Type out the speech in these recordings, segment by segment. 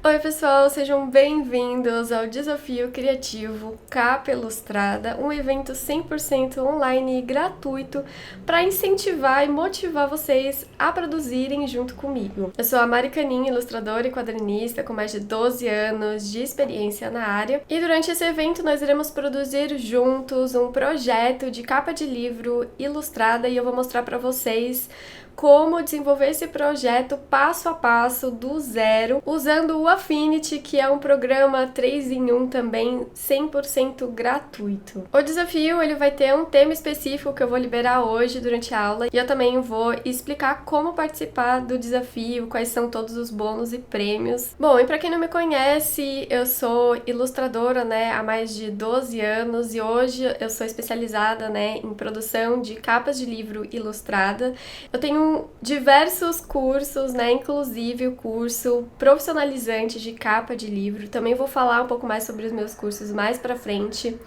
Oi pessoal, sejam bem-vindos ao Desafio Criativo Capa Ilustrada, um evento 100% online e gratuito para incentivar e motivar vocês a produzirem junto comigo. Eu sou a Mari Canin, ilustradora e quadrinista com mais de 12 anos de experiência na área, e durante esse evento nós iremos produzir juntos um projeto de capa de livro ilustrada e eu vou mostrar para vocês como desenvolver esse projeto passo a passo do zero, usando o Affinity, que é um programa 3 em 1 também, 100% gratuito. O desafio ele vai ter um tema específico que eu vou liberar hoje durante a aula, e eu também vou explicar como participar do desafio, quais são todos os bônus e prêmios. Bom, e para quem não me conhece, eu sou ilustradora, há mais de 12 anos, e hoje eu sou especializada, em produção de capas de livro ilustrada. Eu tenho diversos cursos, inclusive o curso profissionalizante de capa de livro. Também vou falar um pouco mais sobre os meus cursos mais pra frente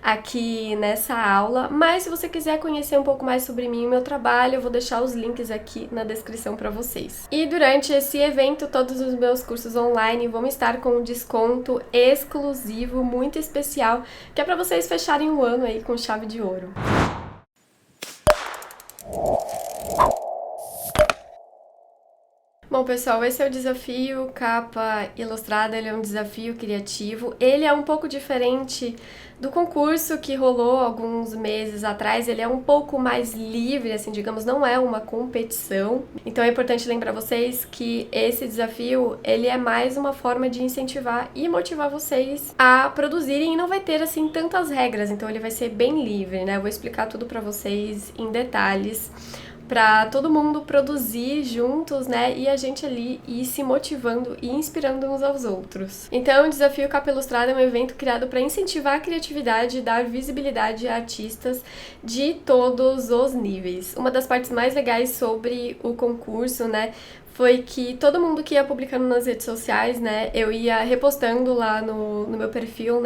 aqui nessa aula, mas se você quiser conhecer um pouco mais sobre mim e meu trabalho, eu vou deixar os links aqui na descrição para vocês. E durante esse evento, todos os meus cursos online vão estar com um desconto exclusivo, muito especial, que é para vocês fecharem o ano aí com chave de ouro. Bom, pessoal, esse é o desafio Capa Ilustrada, ele é um desafio criativo. Ele é um pouco diferente do concurso que rolou alguns meses atrás, ele é um pouco mais livre, assim, digamos, não é uma competição. Então é importante lembrar vocês que esse desafio, ele é mais uma forma de incentivar e motivar vocês a produzirem e não vai ter, assim, tantas regras, então ele vai ser bem livre, Eu vou explicar tudo pra vocês em detalhes, para todo mundo produzir juntos, e a gente ali ir se motivando e inspirando uns aos outros. Então, o Desafio Capa Ilustrada é um evento criado para incentivar a criatividade e dar visibilidade a artistas de todos os níveis. Uma das partes mais legais sobre o concurso, foi que todo mundo que ia publicando nas redes sociais, eu ia repostando lá no meu perfil,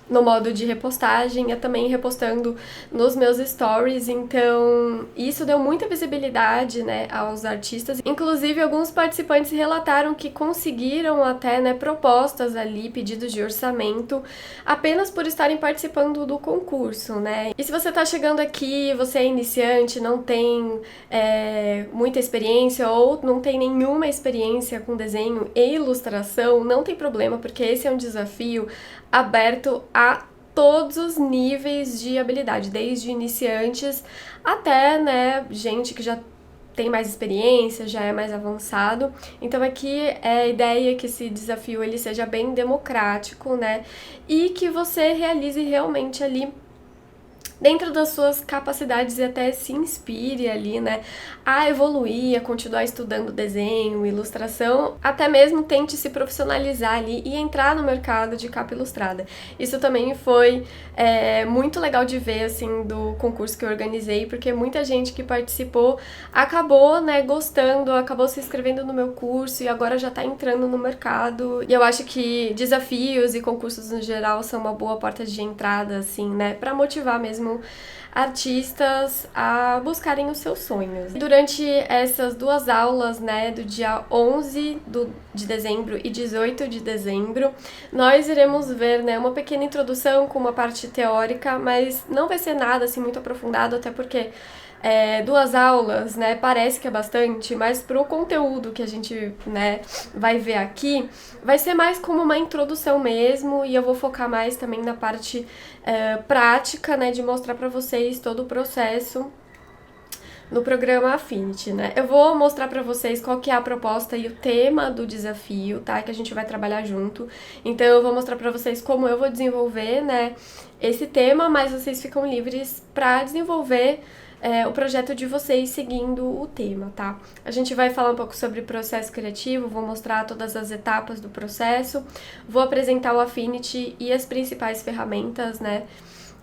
no modo de repostagem, ia também repostando nos meus stories, então isso deu muita visibilidade, aos artistas. Inclusive, alguns participantes relataram que conseguiram até, propostas ali, pedidos de orçamento, apenas por estarem participando do concurso, E se você tá chegando aqui, você é iniciante, não tem muita experiência ou não tem nenhuma experiência com desenho e ilustração, não tem problema, porque esse é um desafio aberto a todos os níveis de habilidade, desde iniciantes até, gente que já tem mais experiência, já é mais avançado. Então aqui é a ideia que esse desafio ele seja bem democrático, e que você realize realmente ali dentro das suas capacidades e até se inspire ali, a evoluir, a continuar estudando desenho, ilustração, até mesmo tente se profissionalizar ali e entrar no mercado de capa ilustrada. Isso também foi muito legal de ver, assim, do concurso que eu organizei, porque muita gente que participou acabou, gostando, acabou se inscrevendo no meu curso e agora já tá entrando no mercado. E eu acho que desafios e concursos no geral são uma boa porta de entrada, assim, pra motivar mesmo artistas a buscarem os seus sonhos. Durante essas duas aulas, do dia 11 de dezembro e 18 de dezembro, nós iremos ver, uma pequena introdução com uma parte teórica, mas não vai ser nada assim muito aprofundado, até porque duas aulas, parece que é bastante, mas pro conteúdo que a gente, vai ver aqui, vai ser mais como uma introdução mesmo, e eu vou focar mais também na parte prática, de mostrar pra vocês todo o processo no programa Affinity, Eu vou mostrar pra vocês qual que é a proposta e o tema do desafio, tá? Que a gente vai trabalhar junto. Então eu vou mostrar pra vocês como eu vou desenvolver, esse tema, mas vocês ficam livres pra desenvolver o projeto de vocês seguindo o tema, tá? A gente vai falar um pouco sobre processo criativo, vou mostrar todas as etapas do processo, vou apresentar o Affinity e as principais ferramentas,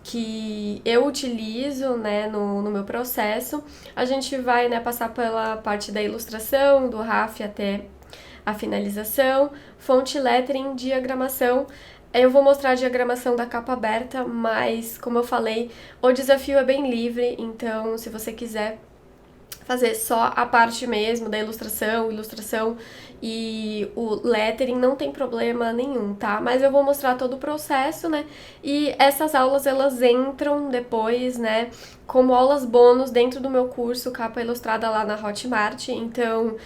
que eu utilizo, no meu processo. A gente vai, passar pela parte da ilustração, do RAF até a finalização, fonte, lettering, diagramação. Eu vou mostrar a diagramação da capa aberta, mas, como eu falei, o desafio é bem livre, então se você quiser fazer só a parte mesmo da ilustração e o lettering, não tem problema nenhum, tá? Mas eu vou mostrar todo o processo, né? E essas aulas, elas entram depois, né, como aulas bônus dentro do meu curso Capa Ilustrada lá na Hotmart. Então,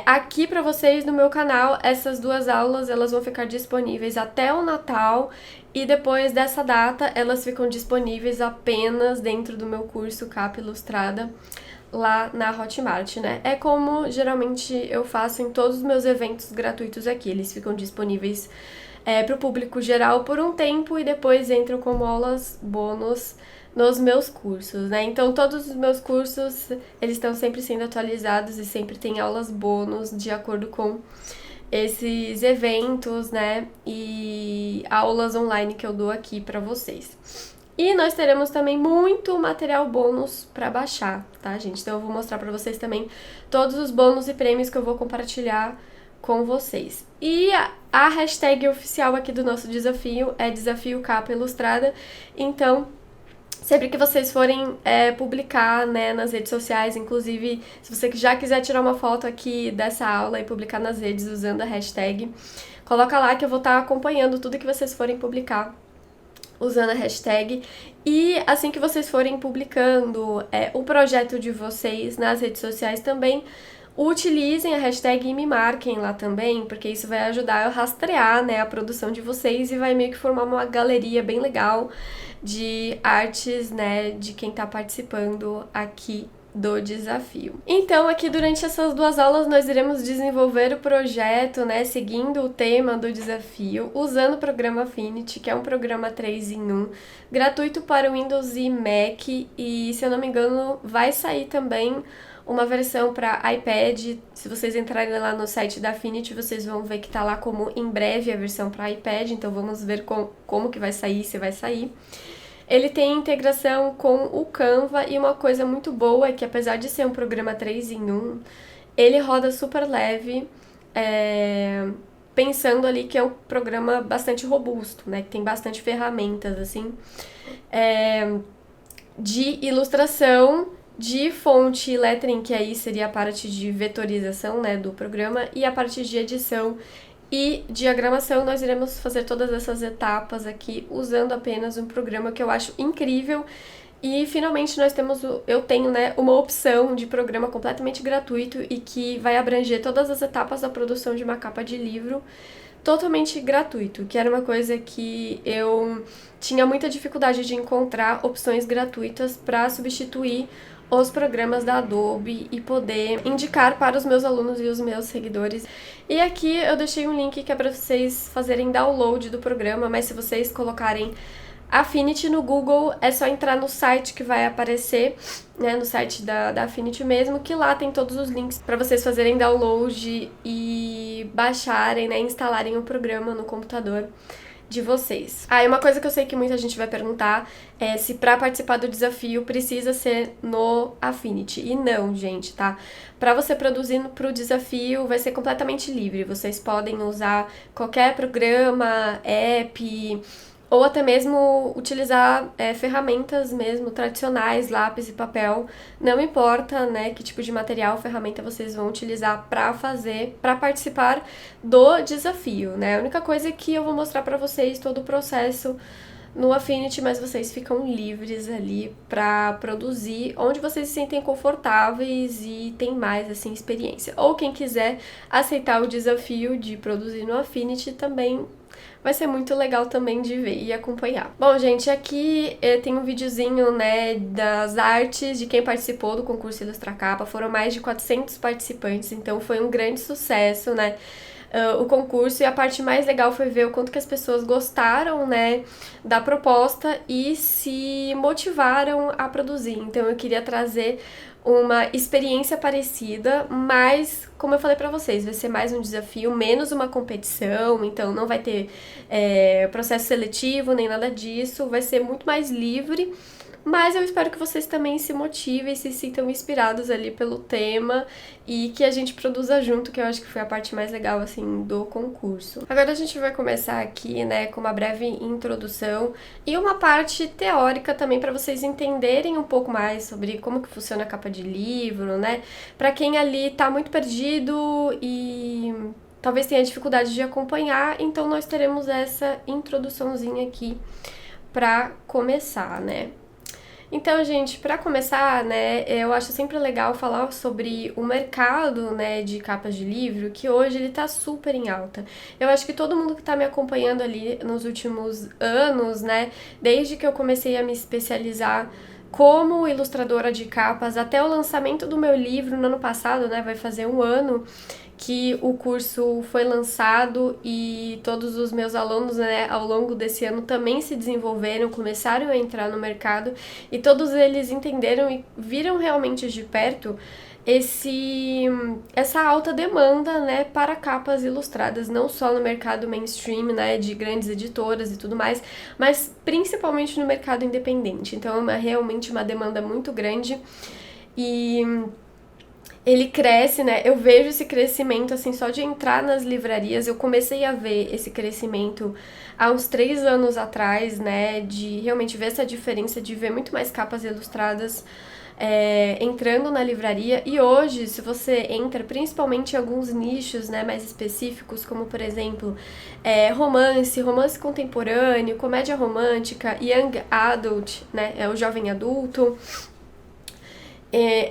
aqui pra vocês no meu canal, essas 2 aulas, elas vão ficar disponíveis até o Natal. E depois dessa data, elas ficam disponíveis apenas dentro do meu curso Capa Ilustrada lá na Hotmart, né? É como geralmente eu faço em todos os meus eventos gratuitos aqui. Eles ficam disponíveis para o público geral por um tempo e depois entram como aulas bônus nos meus cursos, né? Então, todos os meus cursos, eles estão sempre sendo atualizados e sempre tem aulas bônus de acordo com esses eventos, né, e aulas online que eu dou aqui pra vocês. E nós teremos também muito material bônus pra baixar, tá, gente? Então eu vou mostrar pra vocês também todos os bônus e prêmios que eu vou compartilhar com vocês. E a hashtag oficial aqui do nosso desafio é Desafio Capa Ilustrada, então sempre que vocês forem publicar, né, nas redes sociais, inclusive, se você já quiser tirar uma foto aqui dessa aula e publicar nas redes usando a hashtag, coloca lá que eu vou estar acompanhando tudo que vocês forem publicar usando a hashtag. E assim que vocês forem publicando o projeto de vocês nas redes sociais também, utilizem a hashtag e me marquem lá também, porque isso vai ajudar eu rastrear, né, a produção de vocês e vai meio que formar uma galeria bem legal de artes, né, de quem tá participando aqui do desafio. Então, aqui durante essas 2 aulas nós iremos desenvolver o projeto, né, seguindo o tema do desafio, usando o programa Affinity, que é um programa 3 em 1, gratuito para Windows e Mac, e se eu não me engano vai sair também uma versão para iPad. Se vocês entrarem lá no site da Affinity, vocês vão ver que tá lá como em breve a versão para iPad, então vamos ver como que vai sair, se vai sair. Ele tem integração com o Canva e uma coisa muito boa é que apesar de ser um programa 3 em 1, ele roda super leve, pensando ali que é um programa bastante robusto, né, que tem bastante ferramentas, assim, de ilustração, de fonte e lettering, que aí seria a parte de vetorização, né, do programa, e a parte de edição e diagramação. Nós iremos fazer todas essas etapas aqui usando apenas um programa que eu acho incrível. E finalmente eu tenho, né, uma opção de programa completamente gratuito e que vai abranger todas as etapas da produção de uma capa de livro totalmente gratuito, que era uma coisa que eu tinha muita dificuldade de encontrar opções gratuitas para substituir os programas da Adobe e poder indicar para os meus alunos e os meus seguidores. E aqui eu deixei um link que é para vocês fazerem download do programa, mas se vocês colocarem Affinity no Google, é só entrar no site que vai aparecer, né, no site da Affinity mesmo, que lá tem todos os links para vocês fazerem download e baixarem, né, instalarem o programa no computador de vocês. E uma coisa que eu sei que muita gente vai perguntar é se para participar do desafio precisa ser no Affinity. E não, gente, tá? Para você produzir pro desafio vai ser completamente livre. Vocês podem usar qualquer programa, app, ou até mesmo utilizar ferramentas mesmo tradicionais, lápis e papel, não importa, né, que tipo de material, ferramenta vocês vão utilizar para participar do desafio, né? A única coisa é que eu vou mostrar para vocês todo o processo no Affinity, mas vocês ficam livres ali para produzir onde vocês se sentem confortáveis e tem mais, assim, experiência. Ou quem quiser aceitar o desafio de produzir no Affinity também vai ser muito legal também de ver e acompanhar. Bom, gente, aqui tem um videozinho, né, das artes de quem participou do concurso Ilustra Capa. Foram mais de 400 participantes, então foi um grande sucesso, né, o concurso. E a parte mais legal foi ver o quanto que as pessoas gostaram, né, da proposta e se motivaram a produzir. Então eu queria trazer uma experiência parecida, mas, como eu falei pra vocês, vai ser mais um desafio, menos uma competição, então não vai ter processo seletivo, nem nada disso, vai ser muito mais livre, mas eu espero que vocês também se motivem, se sintam inspirados ali pelo tema e que a gente produza junto, que eu acho que foi a parte mais legal, assim, do concurso. Agora a gente vai começar aqui, né, com uma breve introdução e uma parte teórica também para vocês entenderem um pouco mais sobre como que funciona a capa de livro, né, para quem ali tá muito perdido e talvez tenha dificuldade de acompanhar, então nós teremos essa introduçãozinha aqui para começar, né. Então, gente, para começar, né, eu acho sempre legal falar sobre o mercado, né, de capas de livro, que hoje ele tá super em alta. Eu acho que todo mundo que tá me acompanhando ali nos últimos anos, né, desde que eu comecei a me especializar como ilustradora de capas até o lançamento do meu livro no ano passado, né, vai fazer um ano que o curso foi lançado e todos os meus alunos, né, ao longo desse ano também se desenvolveram, começaram a entrar no mercado e todos eles entenderam e viram realmente de perto essa alta demanda, né, para capas ilustradas, não só no mercado mainstream, né, de grandes editoras e tudo mais, mas principalmente no mercado independente. Então é realmente uma demanda muito grande e ele cresce, né? Eu vejo esse crescimento, assim, só de entrar nas livrarias. Eu comecei a ver esse crescimento há uns 3 anos atrás, né? De realmente ver essa diferença, de ver muito mais capas ilustradas entrando na livraria. E hoje, se você entra, principalmente em alguns nichos, né, mais específicos, como, por exemplo, romance contemporâneo, comédia romântica, young adult, né? É o jovem adulto.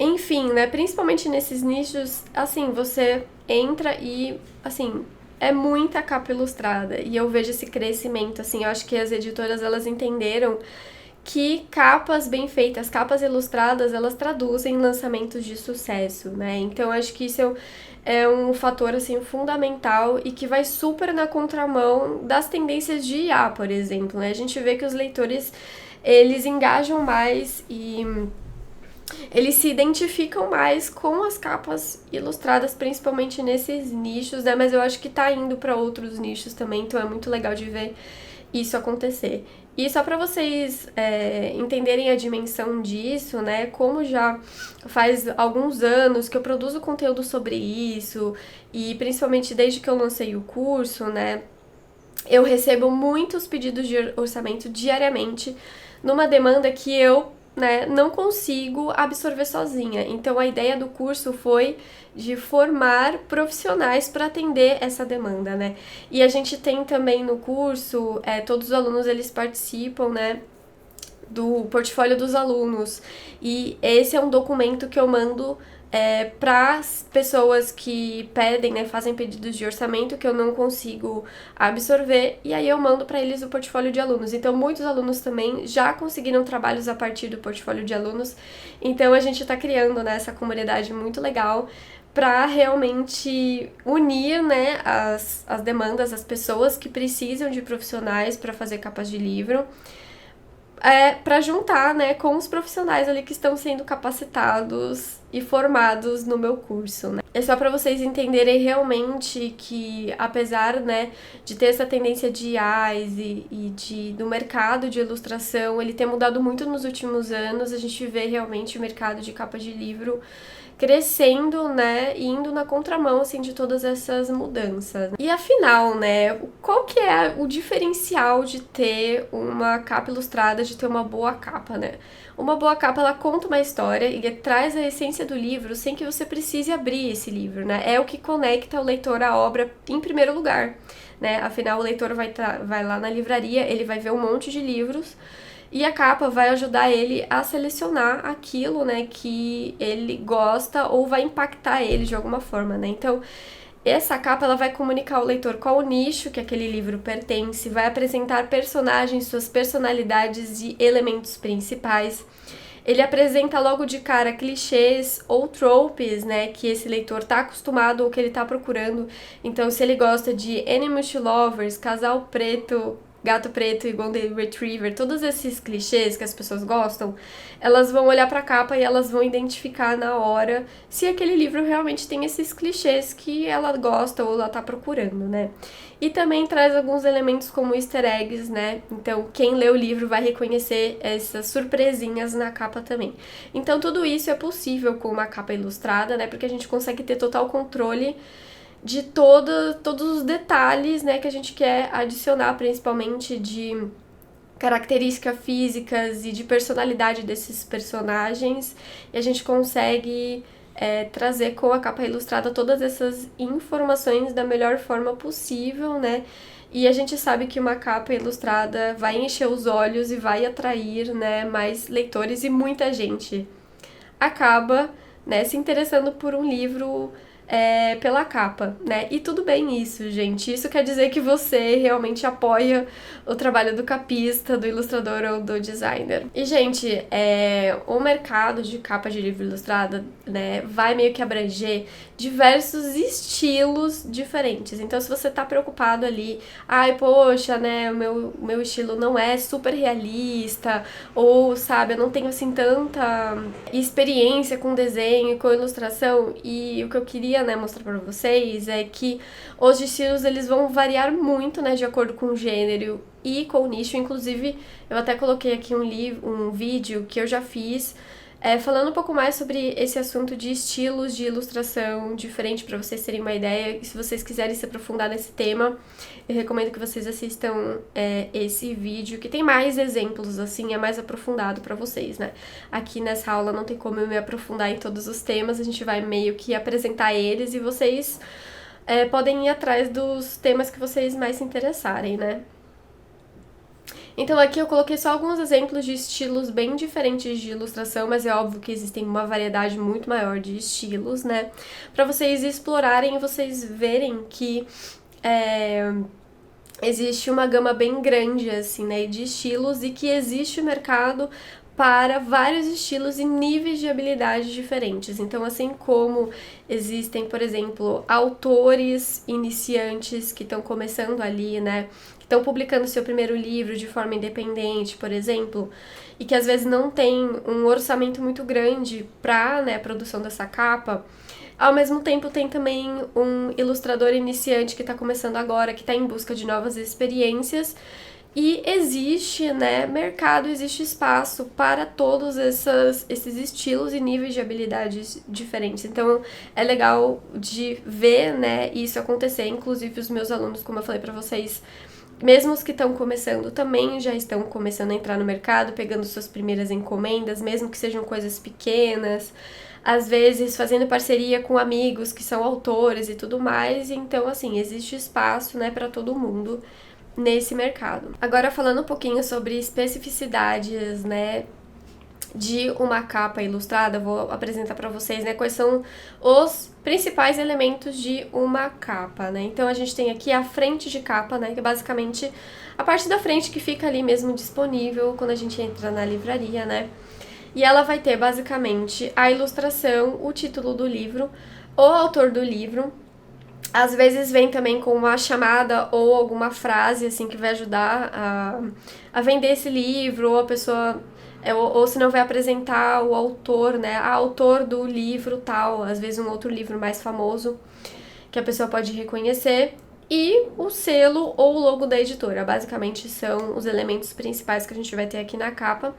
Enfim, né, principalmente nesses nichos, assim, você entra e, assim, é muita capa ilustrada, e eu vejo esse crescimento, assim, eu acho que as editoras, elas entenderam que capas bem feitas, capas ilustradas, elas traduzem lançamentos de sucesso, né, então acho que isso é um fator, assim, fundamental e que vai super na contramão das tendências de IA, por exemplo, né, a gente vê que os leitores, eles engajam mais e eles se identificam mais com as capas ilustradas, principalmente nesses nichos, né? Mas eu acho que tá indo para outros nichos também, então é muito legal de ver isso acontecer. E só para vocês entenderem a dimensão disso, né? Como já faz alguns anos que eu produzo conteúdo sobre isso, e principalmente desde que eu lancei o curso, né? Eu recebo muitos pedidos de orçamento diariamente, numa demanda que eu, né, não consigo absorver sozinha. Então a ideia do curso foi de formar profissionais para atender essa demanda, né? E a gente tem também no curso, todos os alunos eles participam, né, do portfólio dos alunos. E esse é um documento que eu mando para as pessoas que pedem, né, fazem pedidos de orçamento que eu não consigo absorver, e aí eu mando para eles o portfólio de alunos. Então, muitos alunos também já conseguiram trabalhos a partir do portfólio de alunos. Então, a gente está criando, né, essa comunidade muito legal para realmente unir, né, as demandas, as pessoas que precisam de profissionais para fazer capas de livro, para juntar, né, com os profissionais ali que estão sendo capacitados e formados no meu curso, né. É só para vocês entenderem realmente que, apesar, né, de ter essa tendência de IAs do mercado de ilustração, ele ter mudado muito nos últimos anos, a gente vê realmente o mercado de capas de livro crescendo, né, e indo na contramão, assim, de todas essas mudanças. E afinal, né, qual que é o diferencial de ter uma capa ilustrada, de ter uma boa capa, né? Uma boa capa, ela conta uma história e traz a essência do livro sem que você precise abrir esse livro, né? É o que conecta o leitor à obra em primeiro lugar, né? Afinal, o leitor vai lá na livraria, ele vai ver um monte de livros, e a capa vai ajudar ele a selecionar aquilo, né, que ele gosta ou vai impactar ele de alguma forma, né? Então, essa capa ela vai comunicar ao leitor qual o nicho que aquele livro pertence, vai apresentar personagens, suas personalidades e elementos principais. Ele apresenta logo de cara clichês ou tropes, né, que esse leitor tá acostumado ou que ele tá procurando. Então, se ele gosta de enemies to lovers, casal preto, Gato Preto e Golden Retriever, todos esses clichês que as pessoas gostam, elas vão olhar pra capa e elas vão identificar na hora se aquele livro realmente tem esses clichês que ela gosta ou ela tá procurando, né? E também traz alguns elementos como easter eggs, né? Então, quem lê o livro vai reconhecer essas surpresinhas na capa também. Então, tudo isso é possível com uma capa ilustrada, né? Porque a gente consegue ter total controle de todos os detalhes, né, que a gente quer adicionar, principalmente de características físicas e de personalidade desses personagens, e a gente consegue trazer com a capa ilustrada todas essas informações da melhor forma possível, né? E a gente sabe que uma capa ilustrada vai encher os olhos e vai atrair, né, mais leitores, e muita gente acaba, né, se interessando por um livro pela capa, né? E tudo bem isso, gente. Isso quer dizer que você realmente apoia o trabalho do capista, do ilustrador ou do designer. E, gente, o mercado de capa de livro ilustrado, né, vai meio que abranger diversos estilos diferentes. Então, se você tá preocupado ali, ai, poxa, né, o meu estilo não é super realista, ou, sabe, eu não tenho, assim, tanta experiência com desenho, com ilustração, e o que eu queria, né, mostrar pra vocês é que os estilos, eles vão variar muito, né, de acordo com o gênero e com o nicho. Inclusive, eu até coloquei aqui um vídeo que eu já fiz falando um pouco mais sobre esse assunto de estilos de ilustração diferente, para vocês terem uma ideia. E se vocês quiserem se aprofundar nesse tema, eu recomendo que vocês assistam esse vídeo, que tem mais exemplos, assim, é mais aprofundado para vocês, né? Aqui nessa aula não tem como eu me aprofundar em todos os temas, a gente vai meio que apresentar eles e vocês podem ir atrás dos temas que vocês mais se interessarem, né? Então aqui eu coloquei só alguns exemplos de estilos bem diferentes de ilustração, mas é óbvio que existem uma variedade muito maior de estilos, né? Pra vocês explorarem e vocês verem que existe uma gama bem grande, assim, né, de estilos, e que existe o mercado para vários estilos e níveis de habilidade diferentes. Então, assim como existem, por exemplo, autores iniciantes que estão começando ali, né, que estão publicando seu primeiro livro de forma independente, por exemplo, e que às vezes não tem um orçamento muito grande para, né, a produção dessa capa. Ao mesmo tempo, tem também um ilustrador iniciante que está começando agora, que está em busca de novas experiências. E existe, né, mercado, existe espaço para todos esses estilos e níveis de habilidades diferentes. Então, é legal de ver, né, isso acontecer. Inclusive, os meus alunos, como eu falei para vocês, mesmo os que estão começando também já estão começando a entrar no mercado, pegando suas primeiras encomendas, mesmo que sejam coisas pequenas, às vezes fazendo parceria com amigos que são autores e tudo mais. Então, assim, existe espaço, né, para todo mundo nesse mercado. Agora, falando um pouquinho sobre especificidades, né, de uma capa ilustrada, vou apresentar para vocês, né, quais são os principais elementos de uma capa, né? Então, a gente tem aqui a frente de capa, né, que é basicamente a parte da frente que fica ali mesmo disponível quando a gente entra na livraria, né? E ela vai ter, basicamente, a ilustração, o título do livro, o autor do livro. Às vezes vem também com uma chamada ou alguma frase, assim, que vai ajudar a vender esse livro, ou a pessoa... ou se não vai apresentar o autor, né? A autor do livro tal, às vezes um outro livro mais famoso que a pessoa pode reconhecer. E o selo ou o logo da editora, basicamente são os elementos principais que a gente vai ter aqui na capa.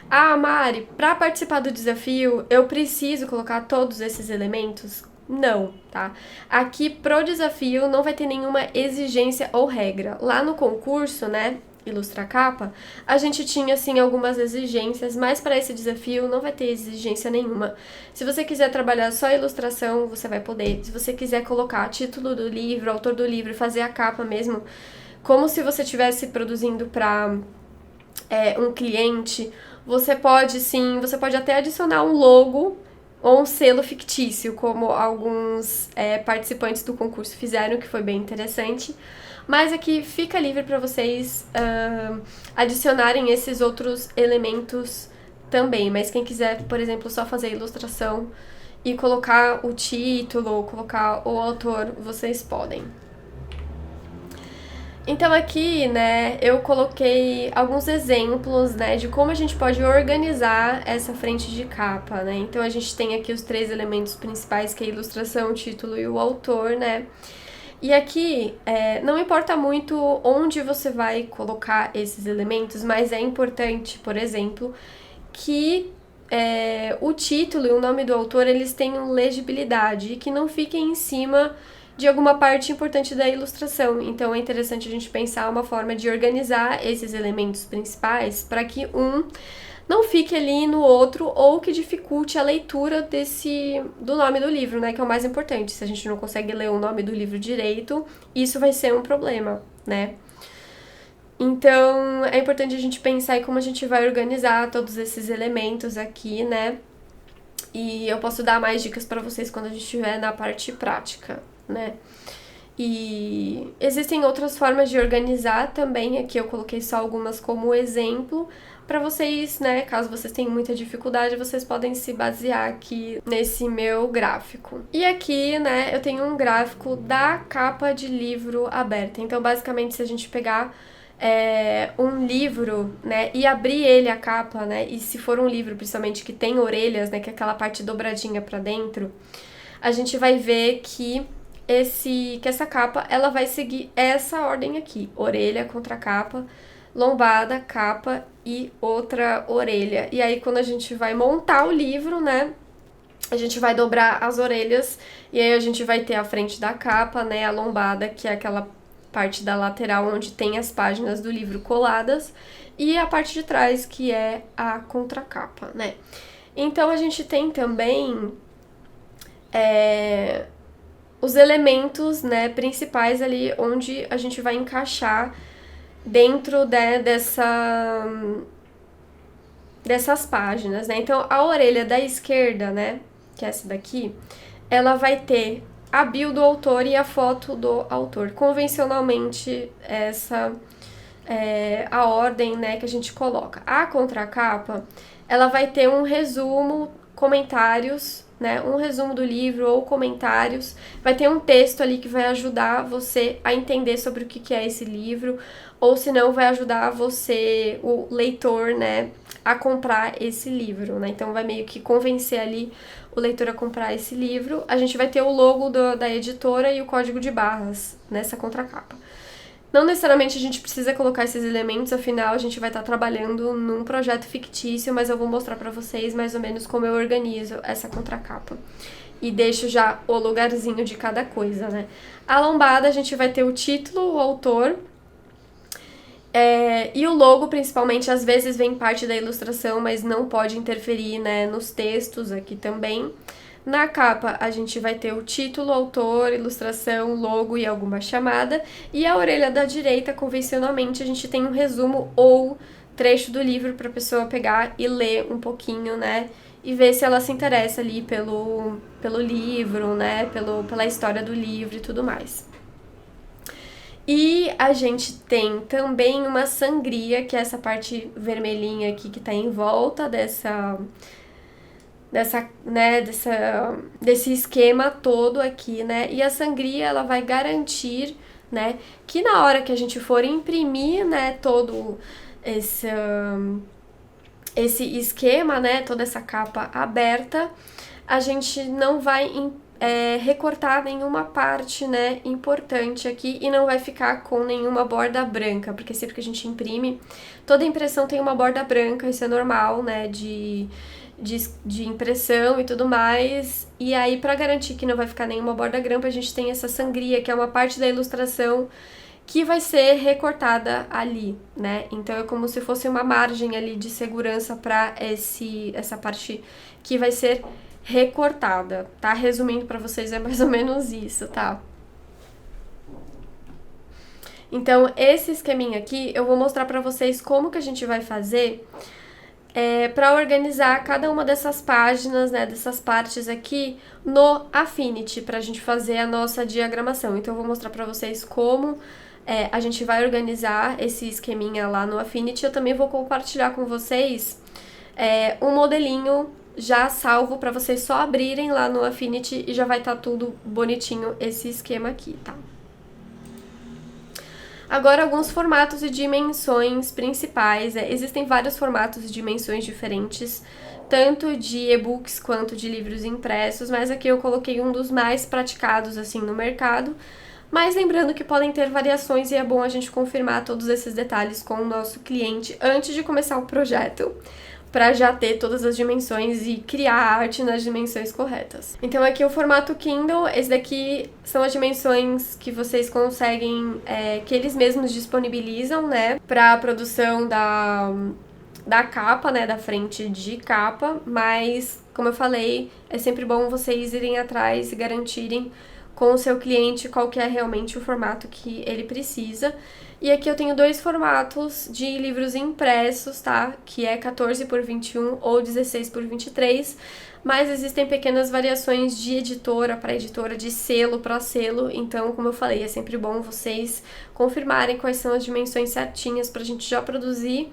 Ah, Mari, para participar do desafio, eu preciso colocar todos esses elementos? Não, tá? Aqui pro desafio não vai ter nenhuma exigência ou regra. Lá no concurso, né, Ilustra Capa, a gente tinha, assim, algumas exigências, mas para esse desafio não vai ter exigência nenhuma. Se você quiser trabalhar só a ilustração, você vai poder. Se você quiser colocar título do livro, autor do livro, fazer a capa mesmo, como se você estivesse produzindo para um cliente, você pode, sim, você pode até adicionar um logo ou um selo fictício, como alguns participantes do concurso fizeram, que foi bem interessante. Mas aqui fica livre para vocês adicionarem esses outros elementos também. Mas quem quiser, por exemplo, só fazer a ilustração e colocar o título ou colocar o autor, vocês podem. Então aqui, né, eu coloquei alguns exemplos, né, de como a gente pode organizar essa frente de capa, né. Então a gente tem aqui os 3 elementos principais, que é a ilustração, o título e o autor, né. E aqui, não importa muito onde você vai colocar esses elementos, mas é importante, por exemplo, que o título e o nome do autor eles tenham legibilidade e que não fiquem em cima de alguma parte importante da ilustração. Então é interessante a gente pensar uma forma de organizar esses elementos principais para que um não fique ali no outro ou que dificulte a leitura do nome do livro, né, que é o mais importante. Se a gente não consegue ler o nome do livro direito, isso vai ser um problema, né? Então, é importante a gente pensar em como a gente vai organizar todos esses elementos aqui, né? E eu posso dar mais dicas para vocês quando a gente estiver na parte prática, né? E existem outras formas de organizar também, aqui eu coloquei só algumas como exemplo, para vocês, né, caso vocês tenham muita dificuldade, vocês podem se basear aqui nesse meu gráfico. E aqui, né, eu tenho um gráfico da capa de livro aberta. Então, basicamente, se a gente pegar um livro, né, e abrir ele a capa, né, e se for um livro, principalmente, que tem orelhas, né, que é aquela parte dobradinha para dentro, a gente vai ver que essa capa, ela vai seguir essa ordem aqui, orelha contra capa, lombada, capa e outra orelha. E aí, quando a gente vai montar o livro, né, a gente vai dobrar as orelhas e aí a gente vai ter a frente da capa, né, a lombada, que é aquela parte da lateral onde tem as páginas do livro coladas, e a parte de trás, que é a contracapa, né. Então, a gente tem também os elementos, né, principais ali onde a gente vai encaixar dentro dessas páginas, né? Então, a orelha da esquerda, né, que é essa daqui, ela vai ter a bio do autor e a foto do autor. Convencionalmente, essa é a ordem, né, que a gente coloca. A contracapa, ela vai ter um resumo, comentários, né, um resumo do livro ou comentários, vai ter um texto ali que vai ajudar você a entender sobre o que é esse livro, ou se não, vai ajudar você, o leitor, né, a comprar esse livro, né, então vai meio que convencer ali o leitor a comprar esse livro. A gente vai ter o logo da editora e o código de barras nessa contracapa. Não necessariamente a gente precisa colocar esses elementos, afinal a gente vai estar trabalhando num projeto fictício, mas eu vou mostrar pra vocês mais ou menos como eu organizo essa contracapa. E deixo já o lugarzinho de cada coisa, né? A lombada a gente vai ter o título, o autor, e o logo, principalmente, às vezes vem parte da ilustração, mas não pode interferir, né, nos textos aqui também. Na capa, a gente vai ter o título, autor, ilustração, logo e alguma chamada. E a orelha da direita, convencionalmente, a gente tem um resumo ou trecho do livro para a pessoa pegar e ler um pouquinho, né? E ver se ela se interessa ali pelo livro, né? Pela história do livro e tudo mais. E a gente tem também uma sangria, que é essa parte vermelhinha aqui que tá em volta desse esquema todo aqui, né? E a sangria, ela vai garantir, né, que na hora que a gente for imprimir, né, todo esse esquema, né, toda essa capa aberta, a gente não vai recortar nenhuma parte, né, importante aqui e não vai ficar com nenhuma borda branca, porque sempre que a gente imprime, toda impressão tem uma borda branca, isso é normal, né, de impressão e tudo mais. E aí, para garantir que não vai ficar nenhuma borda branca, a gente tem essa sangria, que é uma parte da ilustração que vai ser recortada ali, né? Então é como se fosse uma margem ali de segurança para essa parte que vai ser recortada, tá? Resumindo para vocês, é mais ou menos isso, tá? Então, esse esqueminha aqui, eu vou mostrar para vocês como que a gente vai fazer para organizar cada uma dessas páginas, né, dessas partes aqui no Affinity, pra gente fazer a nossa diagramação. Então, eu vou mostrar pra vocês como a gente vai organizar esse esqueminha lá no Affinity. Eu também vou compartilhar com vocês um modelinho já salvo pra vocês só abrirem lá no Affinity e já vai estar tudo bonitinho esse esquema aqui, tá? Agora, alguns formatos e dimensões principais. Existem vários formatos e dimensões diferentes, tanto de e-books quanto de livros impressos, mas aqui eu coloquei um dos mais praticados assim no mercado. Mas lembrando que podem ter variações e é bom a gente confirmar todos esses detalhes com o nosso cliente antes de começar o projeto, para já ter todas as dimensões e criar a arte nas dimensões corretas. Então aqui o formato Kindle, esse daqui são as dimensões que vocês conseguem, que eles mesmos disponibilizam, né, para a produção da capa, né, da frente de capa, mas, como eu falei, é sempre bom vocês irem atrás e garantirem com o seu cliente qual que é realmente o formato que ele precisa. E aqui eu tenho dois formatos de livros impressos, tá? Que é 14 por 21 ou 16 por 23, mas existem pequenas variações de editora para editora, de selo para selo, então, como eu falei, é sempre bom vocês confirmarem quais são as dimensões certinhas pra gente já produzir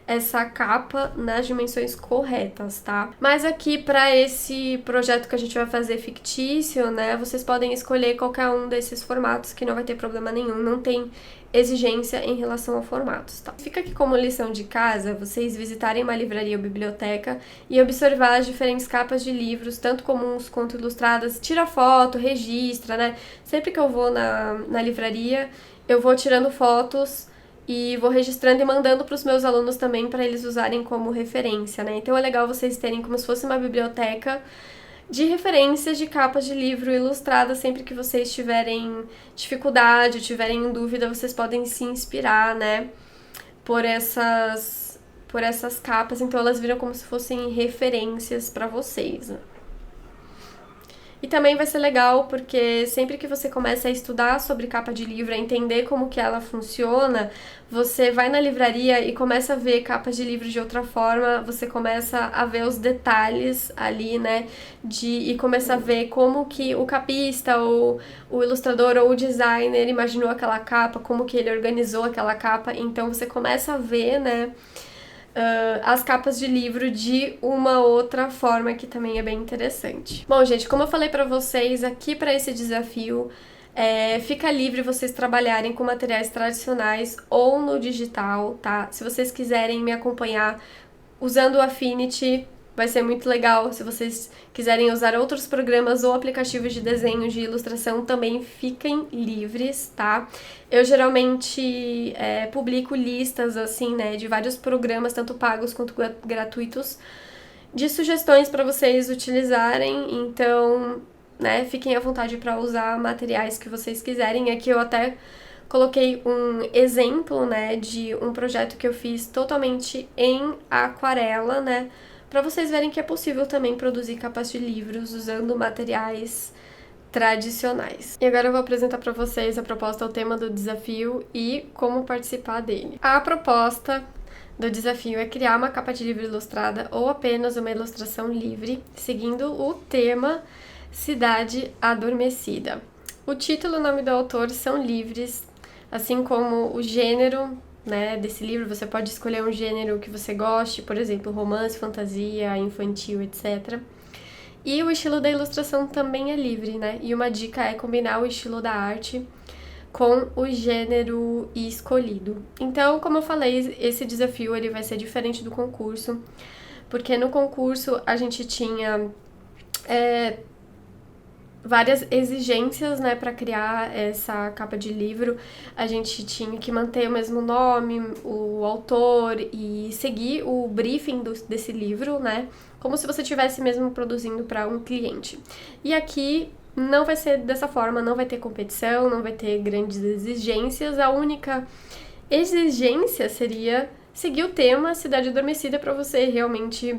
essa capa nas dimensões corretas, tá? Mas aqui para esse projeto que a gente vai fazer fictício, né, vocês podem escolher qualquer um desses formatos que não vai ter problema nenhum, não tem exigência em relação a formatos, tá? Fica aqui como lição de casa, vocês visitarem uma livraria ou biblioteca e observar as diferentes capas de livros, tanto comuns quanto ilustradas, tira foto, registra, né? Sempre que eu vou na livraria, eu vou tirando fotos e vou registrando e mandando para os meus alunos também para eles usarem como referência, né? Então é legal vocês terem como se fosse uma biblioteca de referências de capas de livro ilustradas. Sempre que vocês tiverem dificuldade, tiverem em dúvida, vocês podem se inspirar, né, por essas capas. Então elas viram como se fossem referências para vocês, né? E também vai ser legal porque sempre que você começa a estudar sobre capa de livro, a entender como que ela funciona, você vai na livraria e começa a ver capas de livro de outra forma, você começa a ver os detalhes ali, né, e começa a ver como que o capista, ou o ilustrador, ou o designer imaginou aquela capa, como que ele organizou aquela capa, então você começa a ver, né, as capas de livro de uma outra forma que também é bem interessante. Bom, gente, como eu falei pra vocês, aqui pra esse desafio, fica livre vocês trabalharem com materiais tradicionais ou no digital, tá? Se vocês quiserem me acompanhar usando o Affinity, vai ser muito legal. Se vocês quiserem usar outros programas ou aplicativos de desenho, de ilustração, também fiquem livres, tá? Eu geralmente publico listas, assim, né, de vários programas, tanto pagos quanto gratuitos, de sugestões para vocês utilizarem. Então, né, fiquem à vontade para usar materiais que vocês quiserem. Aqui eu até coloquei um exemplo, né, de um projeto que eu fiz totalmente em aquarela, né, para vocês verem que é possível também produzir capas de livros usando materiais tradicionais. E agora eu vou apresentar para vocês a proposta, o tema do desafio e como participar dele. A proposta do desafio é criar uma capa de livro ilustrada ou apenas uma ilustração livre, seguindo o tema Cidade Adormecida. O título e o nome do autor são livres, assim como o gênero, né, desse livro. Você pode escolher um gênero que você goste, por exemplo, romance, fantasia, infantil, etc. E o estilo da ilustração também é livre, né? E uma dica é combinar o estilo da arte com o gênero escolhido. Então, como eu falei, esse desafio ele vai ser diferente do concurso, porque no concurso a gente tinha várias exigências, né, para criar essa capa de livro. A gente tinha que manter o mesmo nome, o autor e seguir o briefing desse livro, né, como se você estivesse mesmo produzindo para um cliente. E aqui não vai ser dessa forma, não vai ter competição, não vai ter grandes exigências. A única exigência seria seguir o tema Cidade Adormecida para você realmente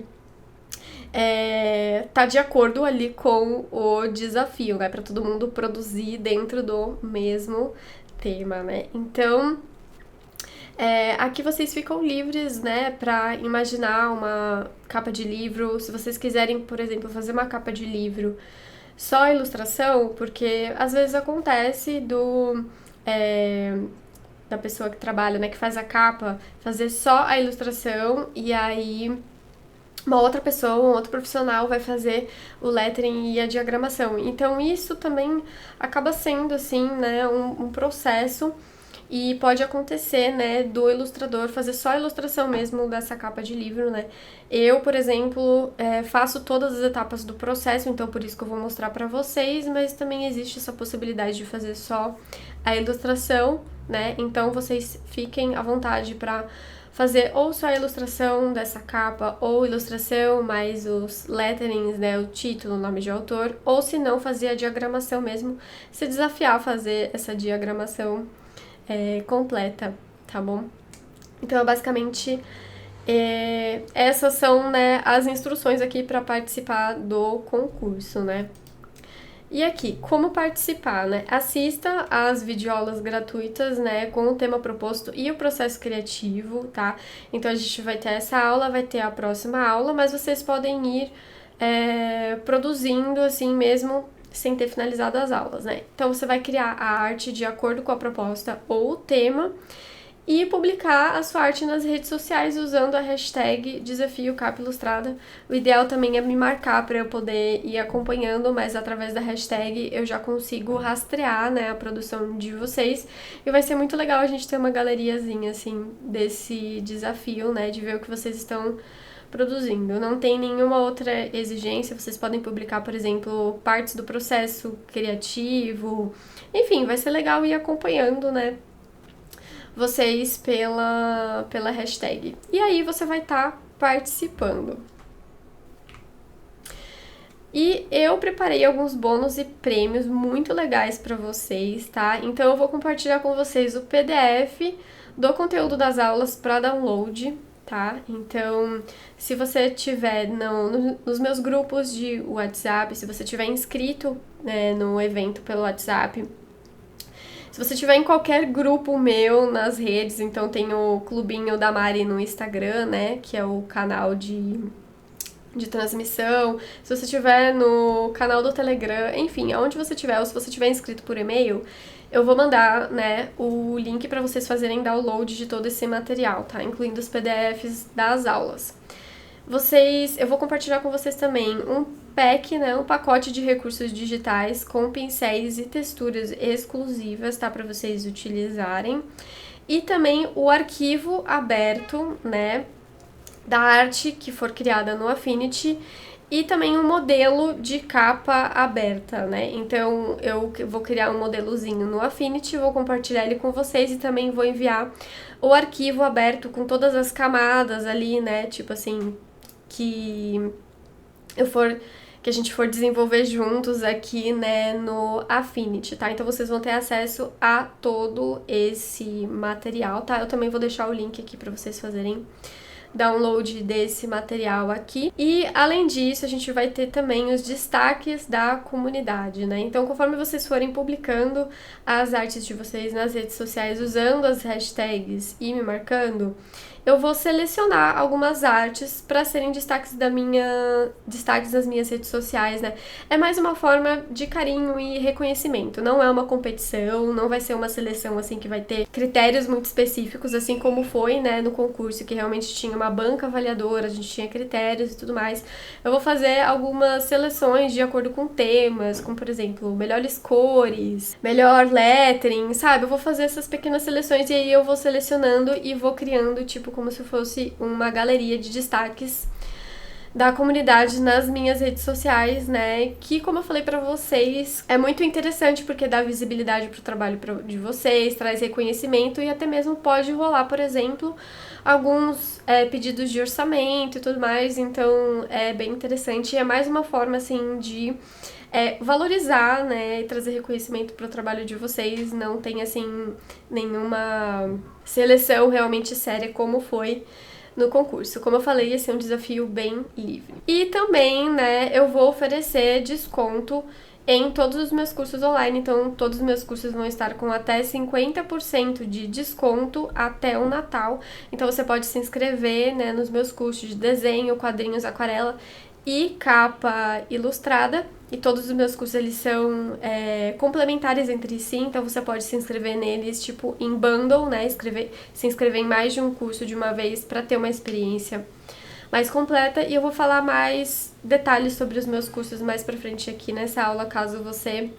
tá de acordo ali com o desafio, né? Para todo mundo produzir dentro do mesmo tema, né? Então, aqui vocês ficam livres, né? Para imaginar uma capa de livro. Se vocês quiserem, por exemplo, fazer uma capa de livro só ilustração, porque às vezes acontece da pessoa que trabalha, né? Que faz a capa, fazer só a ilustração e aí uma outra pessoa, um outro profissional vai fazer o lettering e a diagramação. Então isso também acaba sendo, assim, né, um processo. e pode acontecer, né, do ilustrador fazer só a ilustração mesmo dessa capa de livro, né. Eu, por exemplo, faço todas as etapas do processo, então por isso que eu vou mostrar pra vocês, mas também existe essa possibilidade de fazer só a ilustração, né, então vocês fiquem à vontade pra fazer ou só a ilustração dessa capa, ou ilustração mais os letterings, né, o título, o nome de autor, ou se não, fazer a diagramação mesmo, se desafiar a fazer essa diagramação completa, tá bom? Então, basicamente, essas são, né, as instruções aqui para participar do concurso, né? E aqui, como participar, né? Assista às videoaulas gratuitas, né, com o tema proposto e o processo criativo, tá? Então, a gente vai ter essa aula, vai ter a próxima aula, mas vocês podem ir produzindo, assim mesmo, sem ter finalizado as aulas, né? Então, você vai criar a arte de acordo com a proposta ou o tema e publicar a sua arte nas redes sociais usando a hashtag Desafio Capa Ilustrada. O ideal também é me marcar para eu poder ir acompanhando, mas através da hashtag eu já consigo rastrear, né, a produção de vocês. E vai ser muito legal a gente ter uma galeriazinha, assim, desse desafio, né, de ver o que vocês estão produzindo. Não tem nenhuma outra exigência, vocês podem publicar, por exemplo, partes do processo criativo. Enfim, vai ser legal ir acompanhando, né, vocês pela hashtag. E aí você vai estar participando. E eu preparei alguns bônus e prêmios muito legais para vocês, tá? Então eu vou compartilhar com vocês o PDF do conteúdo das aulas para download, tá? Então, se você tiver nos meus grupos de WhatsApp, se você tiver inscrito, né, no evento pelo WhatsApp, se você tiver em qualquer grupo meu nas redes, então tem o Clubinho da Mari no Instagram, né, que é o canal de transmissão, se você tiver no canal do Telegram, enfim, aonde você tiver, ou se você tiver inscrito por e-mail, eu vou mandar, né, o link para vocês fazerem download de todo esse material, tá? Incluindo os PDFs das aulas. Eu vou compartilhar com vocês também um pack, né, um pacote de recursos digitais com pincéis e texturas exclusivas, tá, para vocês utilizarem. E também o arquivo aberto, né, da arte que for criada no Affinity e também um modelo de capa aberta, né? Então, eu vou criar um modelozinho no Affinity, vou compartilhar ele com vocês e também vou enviar o arquivo aberto com todas as camadas ali, né? Tipo assim, que a gente for desenvolver juntos aqui, né, no Affinity, tá? Então vocês vão ter acesso a todo esse material, tá? Eu também vou deixar o link aqui pra vocês fazerem download desse material aqui. E, além disso, a gente vai ter também os destaques da comunidade, né? Então, conforme vocês forem publicando as artes de vocês nas redes sociais, usando as hashtags e me marcando, eu vou selecionar algumas artes para serem destaques das minhas redes sociais, né? É mais uma forma de carinho e reconhecimento. Não é uma competição, não vai ser uma seleção assim que vai ter critérios muito específicos, assim como foi, né, no concurso, que realmente tinha uma banca avaliadora, a gente tinha critérios e tudo mais. Eu vou fazer algumas seleções de acordo com temas, como por exemplo, melhores cores, melhor lettering, sabe? Eu vou fazer essas pequenas seleções e aí eu vou selecionando e vou criando, tipo, como se fosse uma galeria de destaques da comunidade nas minhas redes sociais, né? Que, como eu falei pra vocês, é muito interessante porque dá visibilidade pro trabalho de vocês, traz reconhecimento e até mesmo pode rolar, por exemplo, alguns pedidos de orçamento e tudo mais. Então, é bem interessante e é mais uma forma, assim, de valorizar, né, e trazer reconhecimento pro trabalho de vocês. Não tem, assim, nenhuma seleção realmente séria como foi no concurso. Como eu falei, esse é um desafio bem livre. E também, né, eu vou oferecer desconto em todos os meus cursos online, então todos os meus cursos vão estar com até 50% de desconto até o Natal. Então você pode se inscrever, né, nos meus cursos de desenho, quadrinhos, aquarela e capa ilustrada. E todos os meus cursos, eles são complementares entre si, então você pode se inscrever neles, tipo, em bundle, né, se inscrever em mais de um curso de uma vez para ter uma experiência mais completa. E eu vou falar mais detalhes sobre os meus cursos mais pra frente aqui nessa aula, caso você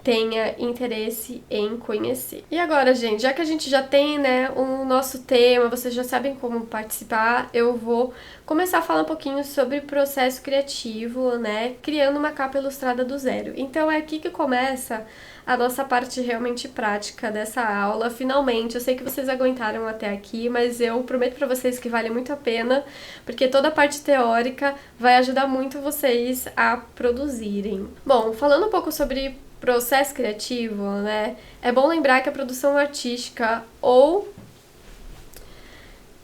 tenha interesse em conhecer. E agora, gente, já que a gente já tem, né, o nosso tema, vocês já sabem como participar, eu vou começar a falar um pouquinho sobre o processo criativo, né, criando uma capa ilustrada do zero. Então é aqui que começa a nossa parte realmente prática dessa aula. Finalmente, eu sei que vocês aguentaram até aqui, mas eu prometo pra vocês que vale muito a pena, porque toda a parte teórica vai ajudar muito vocês a produzirem. Bom, falando um pouco sobre processo criativo, né? É bom lembrar que a produção artística ou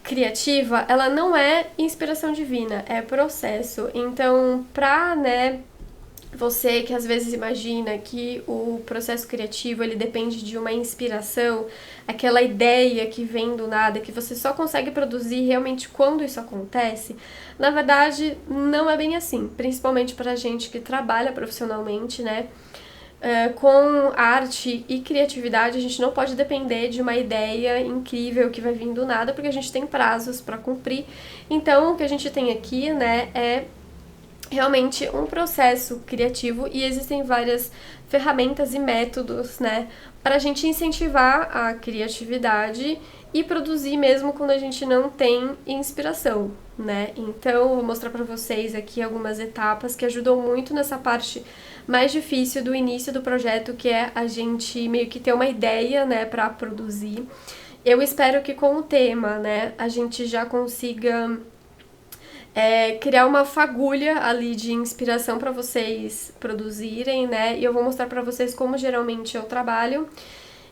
criativa, ela não é inspiração divina, é processo. Então, né, você que às vezes imagina que o processo criativo ele depende de uma inspiração, aquela ideia que vem do nada, que você só consegue produzir realmente quando isso acontece, na verdade não é bem assim, principalmente pra gente que trabalha profissionalmente, né? Com arte e criatividade, a gente não pode depender de uma ideia incrível que vai vir do nada, porque a gente tem prazos para cumprir. Então, o que a gente tem aqui, né, é realmente um processo criativo e existem várias ferramentas e métodos, né, para a gente incentivar a criatividade e produzir mesmo quando a gente não tem inspiração, né? Então, vou mostrar para vocês aqui algumas etapas que ajudam muito nessa parte mais difícil do início do projeto, que é a gente meio que ter uma ideia, né, para produzir. Eu espero que com o tema, né, a gente já consiga criar uma fagulha ali de inspiração para vocês produzirem, né? E eu vou mostrar para vocês como geralmente eu trabalho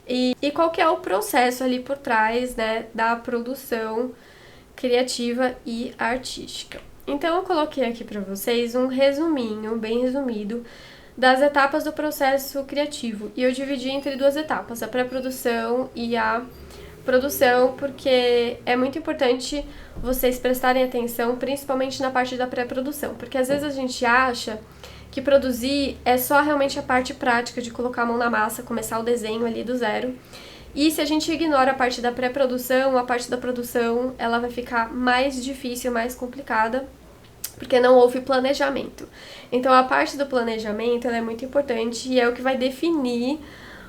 e qual que é o processo ali por trás, né, da produção criativa e artística. Então eu coloquei aqui para vocês um resuminho, bem resumido, das etapas do processo criativo. E eu dividi entre duas etapas, a pré-produção e a produção, porque é muito importante vocês prestarem atenção, principalmente na parte da pré-produção, porque às vezes a gente acha que produzir é só realmente a parte prática de colocar a mão na massa, começar o desenho ali do zero. E se a gente ignora a parte da pré-produção, a parte da produção, ela vai ficar mais difícil, mais complicada, porque não houve planejamento. Então a parte do planejamento ela é muito importante e é o que vai definir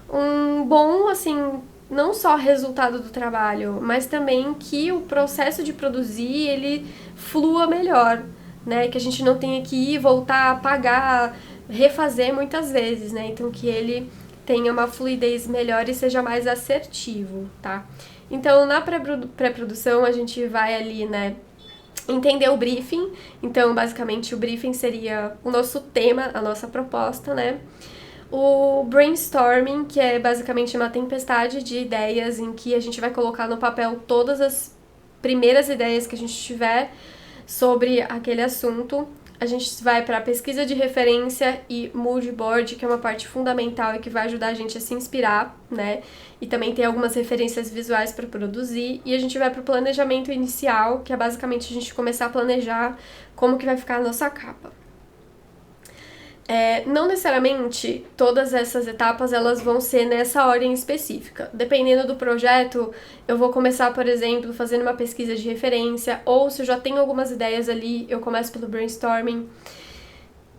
um bom, assim, não só resultado do trabalho, mas também que o processo de produzir ele flua melhor, né? Que a gente não tenha que ir, voltar, apagar, refazer muitas vezes, né? Então que ele tenha uma fluidez melhor e seja mais assertivo, tá? Então na pré-produção a gente vai ali, né, entender o briefing. Então basicamente o briefing seria o nosso tema, a nossa proposta, né? O brainstorming, que é basicamente uma tempestade de ideias em que a gente vai colocar no papel todas as primeiras ideias que a gente tiver sobre aquele assunto. A gente vai para a pesquisa de referência e mood board, que é uma parte fundamental e que vai ajudar a gente a se inspirar, né? E também ter algumas referências visuais para produzir. E a gente vai para o planejamento inicial, que é basicamente a gente começar a planejar como que vai ficar a nossa capa. Não necessariamente todas essas etapas elas vão ser nessa ordem específica. Dependendo do projeto, eu vou começar, por exemplo, fazendo uma pesquisa de referência, ou se eu já tenho algumas ideias ali, eu começo pelo brainstorming.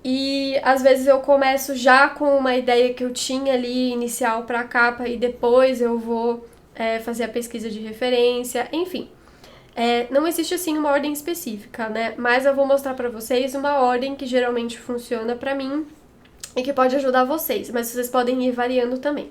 E às vezes eu começo já com uma ideia que eu tinha ali inicial para a capa e depois eu vou fazer a pesquisa de referência, enfim. Não existe assim uma ordem específica, né? Mas eu vou mostrar pra vocês uma ordem que geralmente funciona pra mim e que pode ajudar vocês, mas vocês podem ir variando também.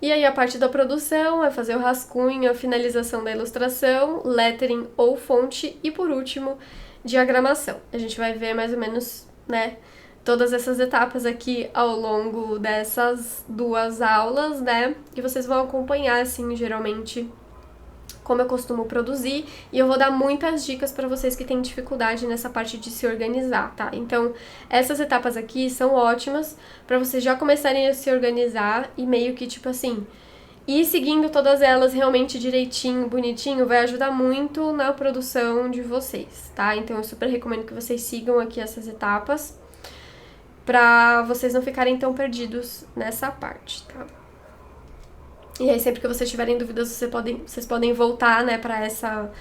E aí a parte da produção é fazer o rascunho, a finalização da ilustração, lettering ou fonte e por último, diagramação. A gente vai ver mais ou menos, né, todas essas etapas aqui ao longo dessas duas aulas, né? E vocês vão acompanhar assim, geralmente, como eu costumo produzir, e eu vou dar muitas dicas para vocês que têm dificuldade nessa parte de se organizar, tá? Então, essas etapas aqui são ótimas para vocês já começarem a se organizar e meio que, tipo assim, ir seguindo todas elas realmente direitinho, bonitinho, vai ajudar muito na produção de vocês, tá? Então, eu super recomendo que vocês sigam aqui essas etapas para vocês não ficarem tão perdidos nessa parte, tá? E aí, sempre que vocês tiverem dúvidas, vocês podem voltar, né, pra essa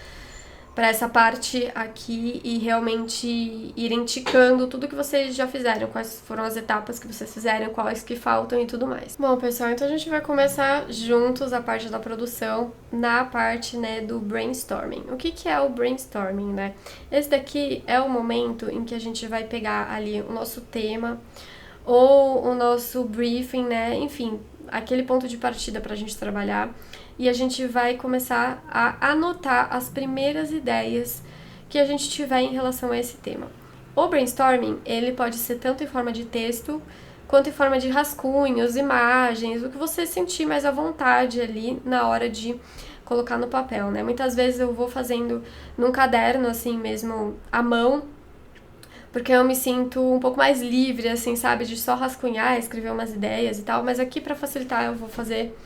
para essa parte aqui e realmente irem ticando tudo que vocês já fizeram, quais foram as etapas que vocês fizeram, quais que faltam e tudo mais. Bom, pessoal, então a gente vai começar juntos a parte da produção na parte, né, do brainstorming. O que é o brainstorming, né? Esse daqui é o momento em que a gente vai pegar ali o nosso tema ou o nosso briefing, né? Enfim, aquele ponto de partida para a gente trabalhar. E a gente vai começar a anotar as primeiras ideias que a gente tiver em relação a esse tema. O brainstorming, ele pode ser tanto em forma de texto, quanto em forma de rascunhos, imagens, o que você sentir mais à vontade ali na hora de colocar no papel, né? Muitas vezes eu vou fazendo num caderno, assim mesmo, à mão, porque eu me sinto um pouco mais livre, assim, sabe? De só rascunhar, escrever umas ideias e tal, mas aqui para facilitar eu vou fazer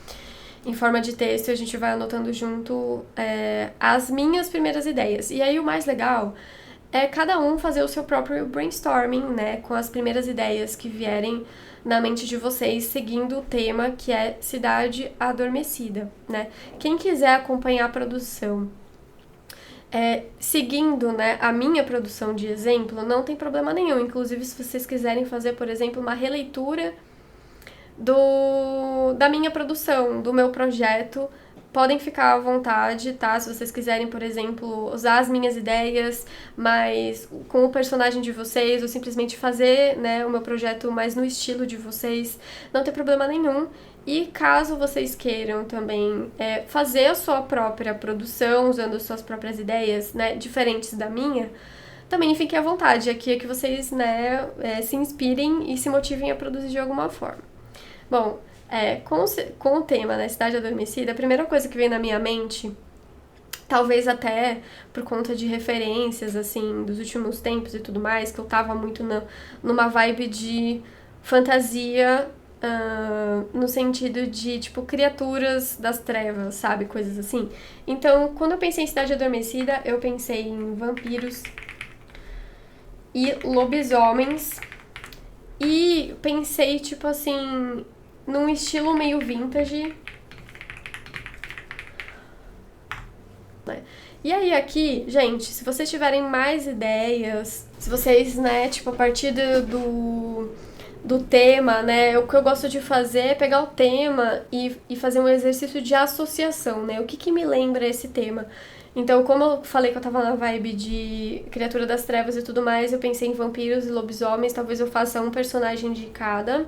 em forma de texto e a gente vai anotando junto as minhas primeiras ideias. E aí o mais legal é cada um fazer o seu próprio brainstorming, né, com as primeiras ideias que vierem na mente de vocês, seguindo o tema que é Cidade Adormecida, né. Quem quiser acompanhar a produção seguindo, né, a minha produção de exemplo, não tem problema nenhum. Inclusive, se vocês quiserem fazer, por exemplo, uma releitura da minha produção, do meu projeto, podem ficar à vontade, tá? Se vocês quiserem, por exemplo, usar as minhas ideias, mas com o personagem de vocês, ou simplesmente fazer, né, o meu projeto mais no estilo de vocês, não tem problema nenhum. E caso vocês queiram também fazer a sua própria produção, usando suas próprias ideias, né, diferentes da minha, também fiquem à vontade. Aqui é que vocês, né, se inspirem e se motivem a produzir de alguma forma. Bom, com o tema, né, Cidade Adormecida, a primeira coisa que vem na minha mente, talvez até por conta de referências, assim, dos últimos tempos e tudo mais, que eu tava muito numa vibe de fantasia, no sentido de, tipo, criaturas das trevas, sabe? Coisas assim. Então, quando eu pensei em Cidade Adormecida, eu pensei em vampiros e lobisomens. E pensei, tipo assim, num estilo meio vintage. E aí aqui, gente, se vocês tiverem mais ideias, se vocês, né, tipo, a partir do tema, né, o que eu gosto de fazer é pegar o tema e fazer um exercício de associação, né, o que me lembra esse tema. Então, como eu falei que eu tava na vibe de criatura das trevas e tudo mais, eu pensei em vampiros e lobisomens, talvez eu faça um personagem de cada.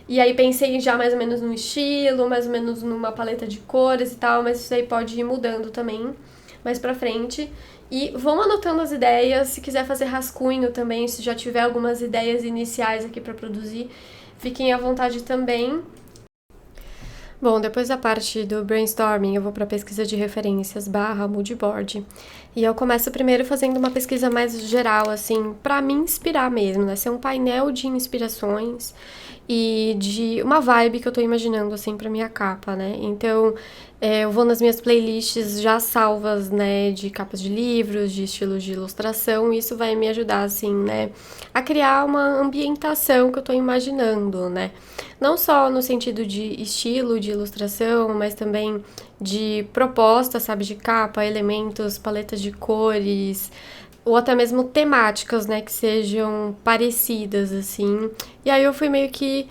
E aí pensei já mais ou menos no estilo, mais ou menos numa paleta de cores e tal, mas isso aí pode ir mudando também mais pra frente. E vão anotando as ideias, se quiser fazer rascunho também, se já tiver algumas ideias iniciais aqui pra produzir, fiquem à vontade também. Bom, depois da parte do brainstorming, eu vou para pesquisa de referências / moodboard. E eu começo primeiro fazendo uma pesquisa mais geral, assim, para me inspirar mesmo, né? Ser um painel de inspirações e de uma vibe que eu tô imaginando, assim, pra minha capa, né? Então, eu vou nas minhas playlists já salvas, né, de capas de livros, de estilos de ilustração, e isso vai me ajudar, assim, né, a criar uma ambientação que eu tô imaginando, né? Não só no sentido de estilo, de ilustração, mas também de proposta, sabe, de capa, elementos, paletas de cores, ou até mesmo temáticas, né, que sejam parecidas, assim. E aí eu fui meio que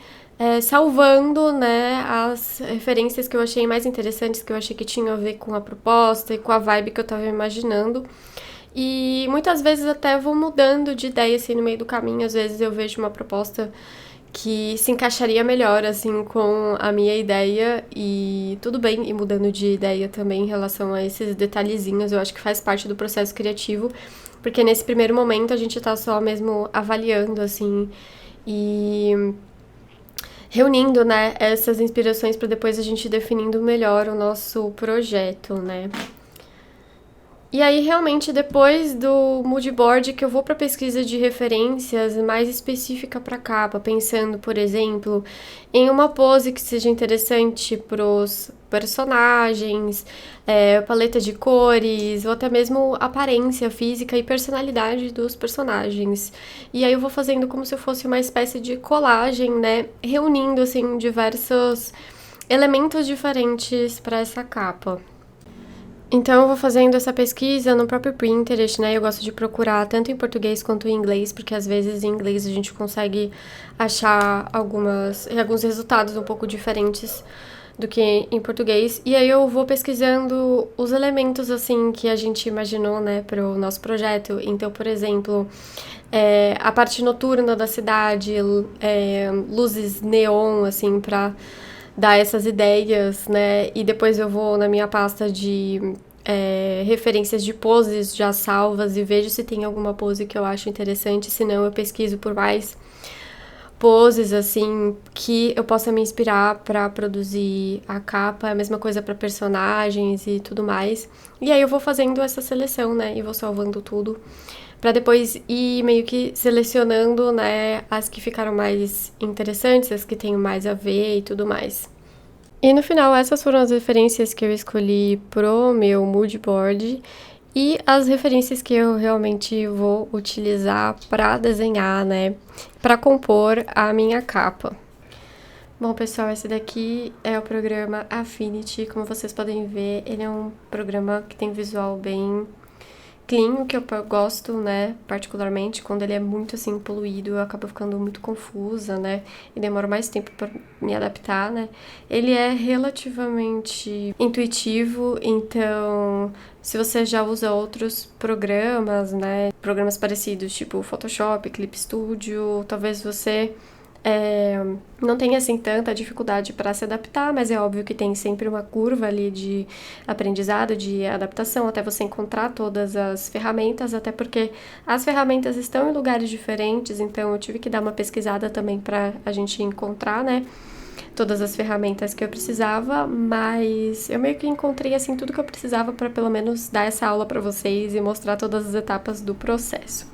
salvando, né, as referências que eu achei mais interessantes, que eu achei que tinham a ver com a proposta e com a vibe que eu tava imaginando. E muitas vezes até vou mudando de ideia, assim, no meio do caminho. Às vezes eu vejo uma proposta que se encaixaria melhor, assim, com a minha ideia, e tudo bem ir mudando de ideia também em relação a esses detalhezinhos. Eu acho que faz parte do processo criativo, porque nesse primeiro momento a gente tá só mesmo avaliando, assim, e reunindo, né, essas inspirações para depois a gente ir definindo melhor o nosso projeto, né. E aí, realmente, depois do moodboard, que eu vou para pesquisa de referências mais específica para capa, pensando, por exemplo, em uma pose que seja interessante pros personagens, paleta de cores, ou até mesmo aparência física e personalidade dos personagens. E aí eu vou fazendo como se eu fosse uma espécie de colagem, né, reunindo, assim, diversos elementos diferentes para essa capa. Então, eu vou fazendo essa pesquisa no próprio Pinterest, né? Eu gosto de procurar tanto em português quanto em inglês, porque às vezes em inglês a gente consegue achar alguns resultados um pouco diferentes do que em português. E aí eu vou pesquisando os elementos, assim, que a gente imaginou, né, para o nosso projeto. Então, por exemplo, a parte noturna da cidade, luzes neon, assim, para dar essas ideias, né? E depois eu vou na minha pasta de referências de poses já salvas e vejo se tem alguma pose que eu acho interessante, senão eu pesquiso por mais poses assim que eu possa me inspirar para produzir a capa, a mesma coisa para personagens e tudo mais. E aí eu vou fazendo essa seleção, né? E vou salvando tudo para depois ir meio que selecionando, né, as que ficaram mais interessantes, as que têm mais a ver e tudo mais. E no final, essas foram as referências que eu escolhi pro meu mood board e as referências que eu realmente vou utilizar para desenhar, né, para compor a minha capa. Bom, pessoal, esse daqui é o programa Affinity. Como vocês podem ver, ele é um programa que tem visual bem clean, o que eu gosto, né, particularmente, quando ele é muito, assim, poluído, eu acabo ficando muito confusa, né, e demoro mais tempo para me adaptar, né. Ele é relativamente intuitivo, então, se você já usa outros programas, né, programas parecidos, tipo Photoshop, Clip Studio, talvez você não tem assim tanta dificuldade para se adaptar, mas é óbvio que tem sempre uma curva ali de aprendizado, de adaptação, até você encontrar todas as ferramentas, até porque as ferramentas estão em lugares diferentes, então eu tive que dar uma pesquisada também para a gente encontrar, né, todas as ferramentas que eu precisava, mas eu meio que encontrei assim tudo que eu precisava para pelo menos dar essa aula para vocês e mostrar todas as etapas do processo.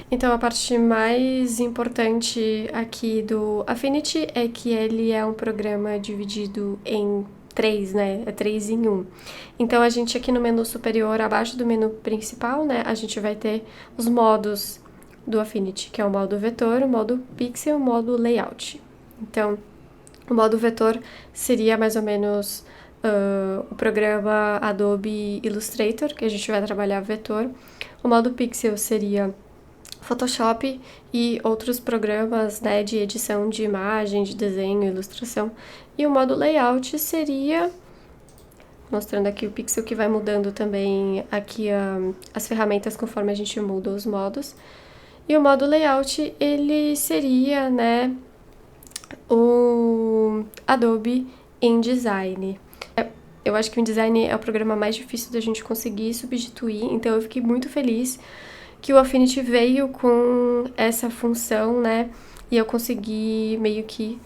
Então a parte mais importante aqui do Affinity é que ele é um programa dividido em 3, né? É 3 em 1. Então a gente aqui no menu superior, abaixo do menu principal, né, a gente vai ter os modos do Affinity, que é o modo vetor, o modo pixel, o modo layout. Então, o modo vetor seria mais ou menos o programa Adobe Illustrator, que a gente vai trabalhar vetor. O modo pixel seria Photoshop e outros programas, né, de edição de imagem, de desenho, ilustração. E o modo layout seria, mostrando aqui o pixel que vai mudando também aqui as ferramentas conforme a gente muda os modos. E o modo layout, ele seria, né, o Adobe InDesign. Eu acho que o InDesign é o programa mais difícil da gente conseguir substituir, então eu fiquei muito feliz que o Affinity veio com essa função, né? E eu consegui meio que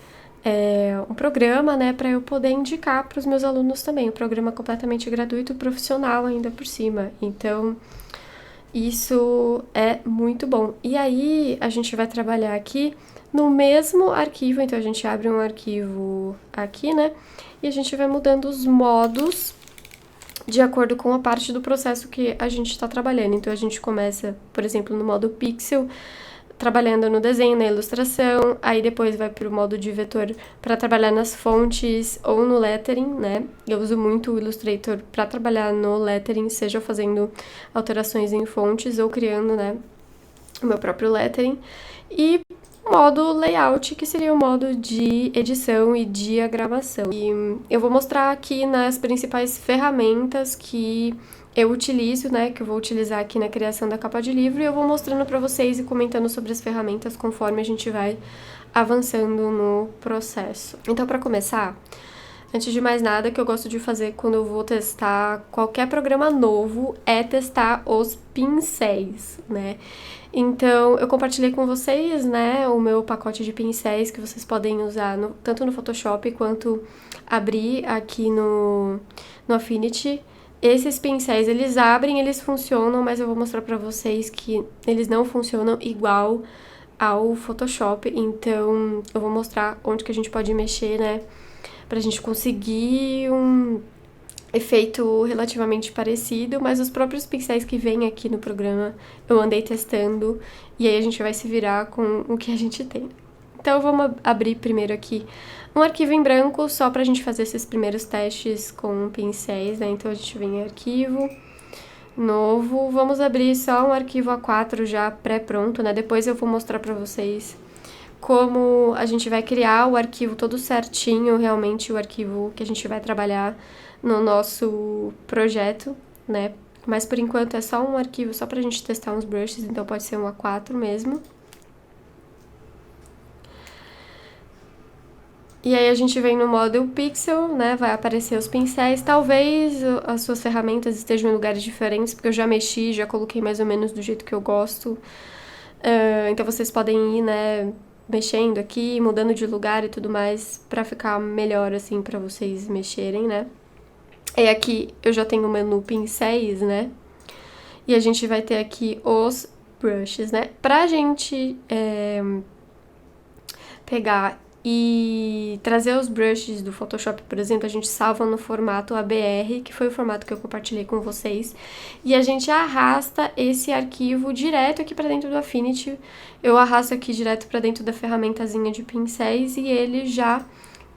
um programa, né, para eu poder indicar para os meus alunos também. Um programa completamente gratuito e profissional ainda por cima. Então, isso é muito bom. E aí, a gente vai trabalhar aqui no mesmo arquivo, então a gente abre um arquivo aqui, né? E a gente vai mudando os modos de acordo com a parte do processo que a gente está trabalhando. Então a gente começa, por exemplo, no modo pixel, trabalhando no desenho, na ilustração, aí depois vai para o modo de vetor para trabalhar nas fontes ou no lettering, né? Eu uso muito o Illustrator para trabalhar no lettering, seja fazendo alterações em fontes ou criando, né, o meu próprio lettering. E modo layout, que seria o modo de edição e diagramação. E eu vou mostrar aqui nas principais ferramentas que eu utilizo, né, que eu vou utilizar aqui na criação da capa de livro, e eu vou mostrando para vocês e comentando sobre as ferramentas conforme a gente vai avançando no processo. Então, para começar, antes de mais nada, o que eu gosto de fazer quando eu vou testar qualquer programa novo é testar os pincéis, né? Então, eu compartilhei com vocês, né, o meu pacote de pincéis que vocês podem usar tanto no Photoshop quanto abrir aqui no Affinity. Esses pincéis, eles abrem, eles funcionam, mas eu vou mostrar pra vocês que eles não funcionam igual ao Photoshop. Então, eu vou mostrar onde que a gente pode mexer, né, pra gente conseguir um efeito relativamente parecido, mas os próprios pincéis que vêm aqui no programa eu andei testando e aí a gente vai se virar com o que a gente tem. Então vamos abrir primeiro aqui um arquivo em branco, só pra gente fazer esses primeiros testes com pincéis, né? Então a gente vem em arquivo, novo, vamos abrir só um arquivo A4 já pré-pronto, né? Depois eu vou mostrar pra vocês como a gente vai criar o arquivo todo certinho, realmente o arquivo que a gente vai trabalhar no nosso projeto, né? Mas por enquanto é só um arquivo, só pra gente testar uns brushes, então pode ser um A4 mesmo. E aí a gente vem no modo Pixel, né, vai aparecer os pincéis, talvez as suas ferramentas estejam em lugares diferentes, porque eu já mexi, já coloquei mais ou menos do jeito que eu gosto. Então vocês podem ir, né, mexendo aqui, mudando de lugar e tudo mais, pra ficar melhor, assim, pra vocês mexerem, né. E aqui eu já tenho o menu pincéis, né, e a gente vai ter aqui os brushes, né. Pra gente pegar e trazer os brushes do Photoshop, por exemplo, a gente salva no formato ABR, que foi o formato que eu compartilhei com vocês, e a gente arrasta esse arquivo direto aqui para dentro do Affinity. Eu arrasto aqui direto para dentro da ferramentazinha de pincéis e ele já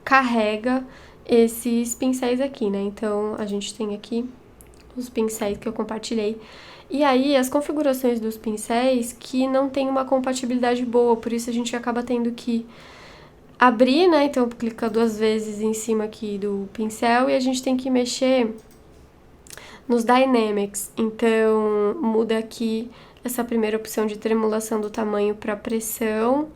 carrega esses pincéis aqui, né? Então a gente tem aqui os pincéis que eu compartilhei. E aí, as configurações dos pincéis que não tem uma compatibilidade boa, por isso a gente acaba tendo que abrir, né? Então clica 2 vezes em cima aqui do pincel e a gente tem que mexer nos Dynamics. Então muda aqui essa primeira opção de tremulação do tamanho para pressão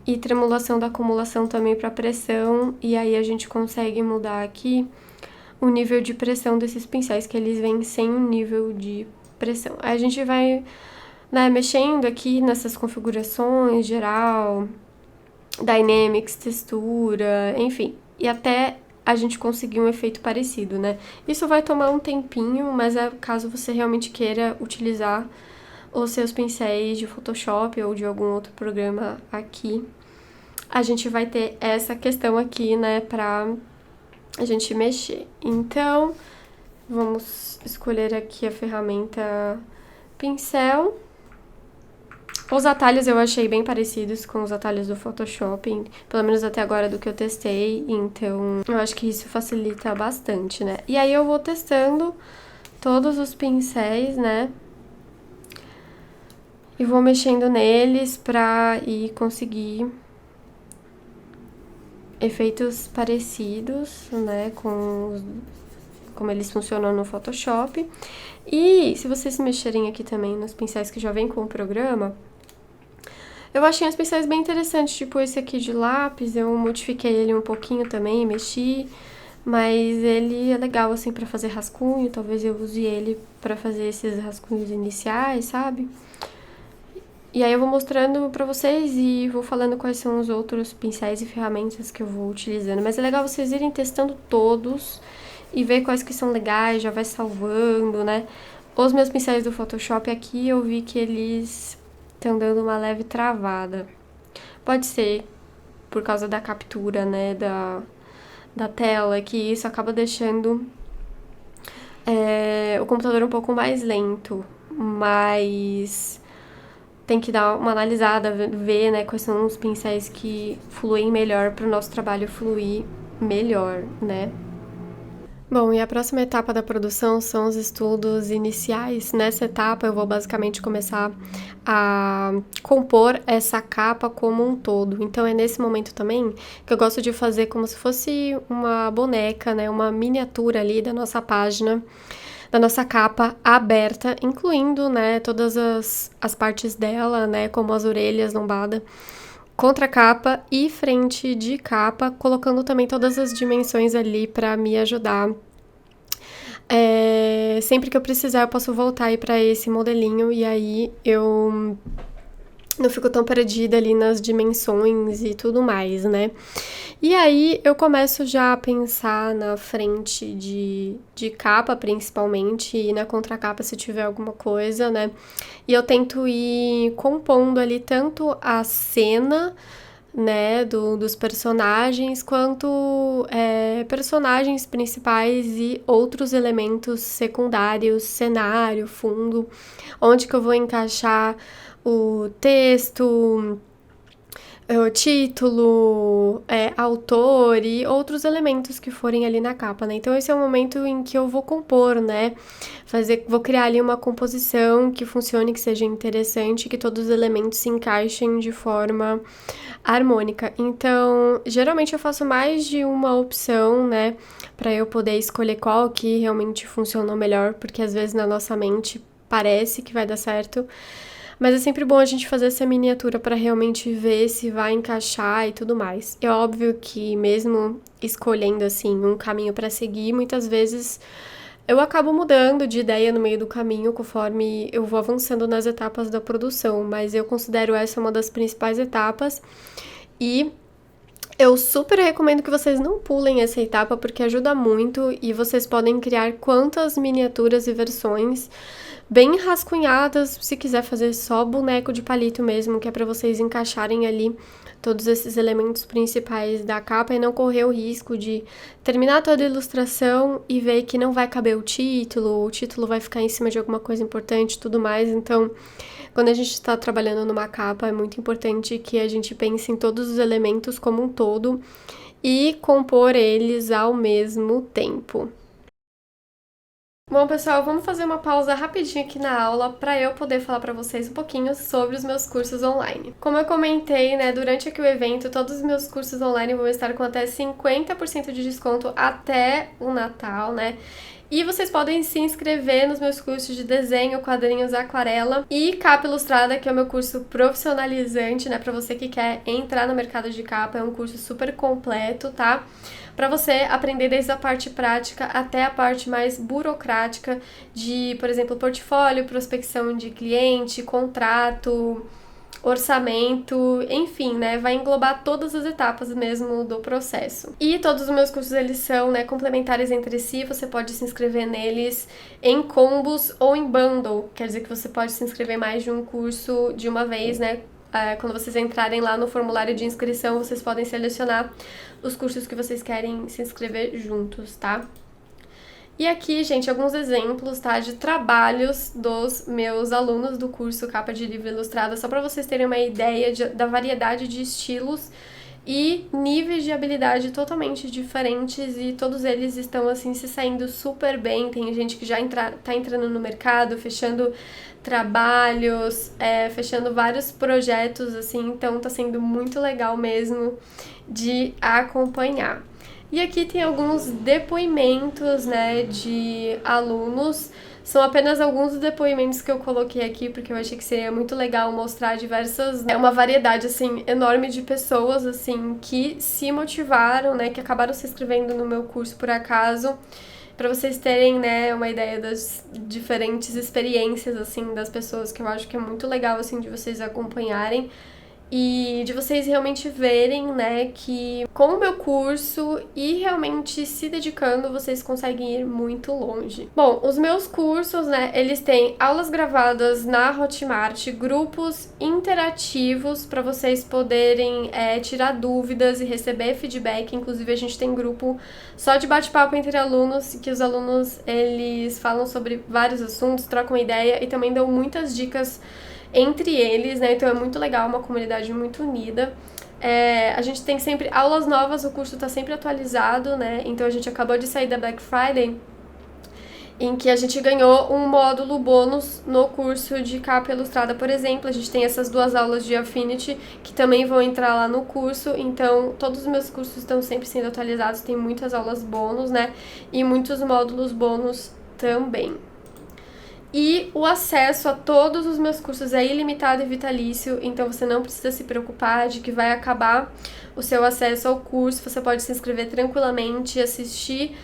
e tremulação da acumulação também para pressão, e aí a gente consegue mudar aqui o nível de pressão desses pincéis, que eles vêm sem o nível de pressão. Aí a gente vai, né, mexendo aqui nessas configurações geral, Dynamics, textura, enfim, e até a gente conseguir um efeito parecido, né? Isso vai tomar um tempinho, mas é caso você realmente queira utilizar os seus pincéis de Photoshop ou de algum outro programa aqui, a gente vai ter essa questão aqui, né, pra a gente mexer. Então, vamos escolher aqui a ferramenta pincel. Os atalhos eu achei bem parecidos com os atalhos do Photoshop, pelo menos até agora do que eu testei, então eu acho que isso facilita bastante, né? E aí eu vou testando todos os pincéis, né? E vou mexendo neles pra ir conseguir efeitos parecidos, né, com como eles funcionam no Photoshop. E se vocês mexerem aqui também nos pincéis que já vem com o programa, eu achei os pincéis bem interessantes, tipo esse aqui de lápis, eu modifiquei ele um pouquinho também, mexi, mas ele é legal assim pra fazer rascunho, talvez eu use ele pra fazer esses rascunhos iniciais, sabe? E aí eu vou mostrando pra vocês e vou falando quais são os outros pincéis e ferramentas que eu vou utilizando, mas é legal vocês irem testando todos e ver quais que são legais, já vai salvando, né? Os meus pincéis do Photoshop aqui, eu vi que eles estão dando uma leve travada. Pode ser por causa da captura, né, da tela, que isso acaba deixando o computador um pouco mais lento, mas tem que dar uma analisada, ver, né, quais são os pincéis que fluem melhor para o nosso trabalho fluir melhor, né? Bom, e a próxima etapa da produção são os estudos iniciais. Nessa etapa eu vou basicamente começar a compor essa capa como um todo. Então é nesse momento também que eu gosto de fazer como se fosse uma boneca, né, uma miniatura ali da nossa página, da nossa capa aberta, incluindo, né, todas as partes dela, né, como as orelhas, lombada, contracapa e frente de capa, colocando também todas as dimensões ali para me ajudar. Sempre que eu precisar, eu posso voltar aí para esse modelinho e aí eu não fico tão perdida ali nas dimensões e tudo mais, né? E aí eu começo já a pensar na frente de capa, principalmente, e na contracapa se tiver alguma coisa, né? E eu tento ir compondo ali tanto a cena, né, dos personagens, quanto personagens principais e outros elementos secundários, cenário, fundo, onde que eu vou encaixar o texto, o título, autor e outros elementos que forem ali na capa, né? Então esse é o momento em que eu vou compor, né? Vou criar ali uma composição que funcione, que seja interessante, que todos os elementos se encaixem de forma harmônica. Então, geralmente eu faço mais de uma opção, né? Pra eu poder escolher qual que realmente funcionou melhor, porque às vezes na nossa mente parece que vai dar certo. Mas é sempre bom a gente fazer essa miniatura para realmente ver se vai encaixar e tudo mais. É óbvio que mesmo escolhendo assim um caminho para seguir, muitas vezes eu acabo mudando de ideia no meio do caminho conforme eu vou avançando nas etapas da produção, mas eu considero essa uma das principais etapas e eu super recomendo que vocês não pulem essa etapa porque ajuda muito e vocês podem criar quantas miniaturas e versões bem rascunhadas, se quiser fazer só boneco de palito mesmo, que é para vocês encaixarem ali todos esses elementos principais da capa e não correr o risco de terminar toda a ilustração e ver que não vai caber o título vai ficar em cima de alguma coisa importante e tudo mais. Então, quando a gente está trabalhando numa capa, é muito importante que a gente pense em todos os elementos como um todo e compor eles ao mesmo tempo. Bom, pessoal, vamos fazer uma pausa rapidinho aqui na aula para eu poder falar para vocês um pouquinho sobre os meus cursos online. Como eu comentei, né, durante aqui o evento, todos os meus cursos online vão estar com até 50% de desconto até o Natal, né? E vocês podem se inscrever nos meus cursos de desenho, quadrinhos, aquarela e capa ilustrada, que é o meu curso profissionalizante, né, para você que quer entrar no mercado de capa. É um curso super completo, tá? Para você aprender desde a parte prática até a parte mais burocrática de, por exemplo, portfólio, prospecção de cliente, contrato, orçamento, enfim, né, vai englobar todas as etapas mesmo do processo. E todos os meus cursos, eles são, né, complementares entre si, você pode se inscrever neles em combos ou em bundle, quer dizer que você pode se inscrever mais de um curso de uma vez, né. Quando vocês entrarem lá no formulário de inscrição, vocês podem selecionar os cursos que vocês querem se inscrever juntos, tá? E aqui, gente, alguns exemplos, tá, de trabalhos dos meus alunos do curso Capa de Livro Ilustrada, só para vocês terem uma ideia da variedade de estilos e níveis de habilidade totalmente diferentes e todos eles estão, assim, se saindo super bem. Tem gente que já tá entrando no mercado, fechando trabalhos, fechando vários projetos, assim, então tá sendo muito legal mesmo de acompanhar. E aqui tem alguns depoimentos, né, de alunos. São apenas alguns dos depoimentos que eu coloquei aqui, porque eu achei que seria muito legal mostrar uma variedade, assim, enorme de pessoas, assim, que se motivaram, né, que acabaram se inscrevendo no meu curso por acaso, para vocês terem, né, uma ideia das diferentes experiências, assim, das pessoas, que eu acho que é muito legal, assim, de vocês acompanharem. E de vocês realmente verem, né, que com o meu curso e realmente se dedicando, vocês conseguem ir muito longe. Bom, os meus cursos, né, eles têm aulas gravadas na Hotmart, grupos interativos para vocês poderem tirar dúvidas e receber feedback. Inclusive, a gente tem grupo só de bate-papo entre alunos, que os alunos, eles falam sobre vários assuntos, trocam ideia e também dão muitas dicas entre eles, né? Então é muito legal, uma comunidade muito unida. A gente tem sempre aulas novas, o curso tá sempre atualizado, né? Então a gente acabou de sair da Black Friday, em que a gente ganhou um módulo bônus no curso de capa ilustrada, por exemplo. A gente tem essas 2 aulas de Affinity que também vão entrar lá no curso. Então todos os meus cursos estão sempre sendo atualizados, tem muitas aulas bônus, né? E muitos módulos bônus também. E o acesso a todos os meus cursos é ilimitado e vitalício, então você não precisa se preocupar de que vai acabar o seu acesso ao curso. Você pode se inscrever tranquilamente, assistir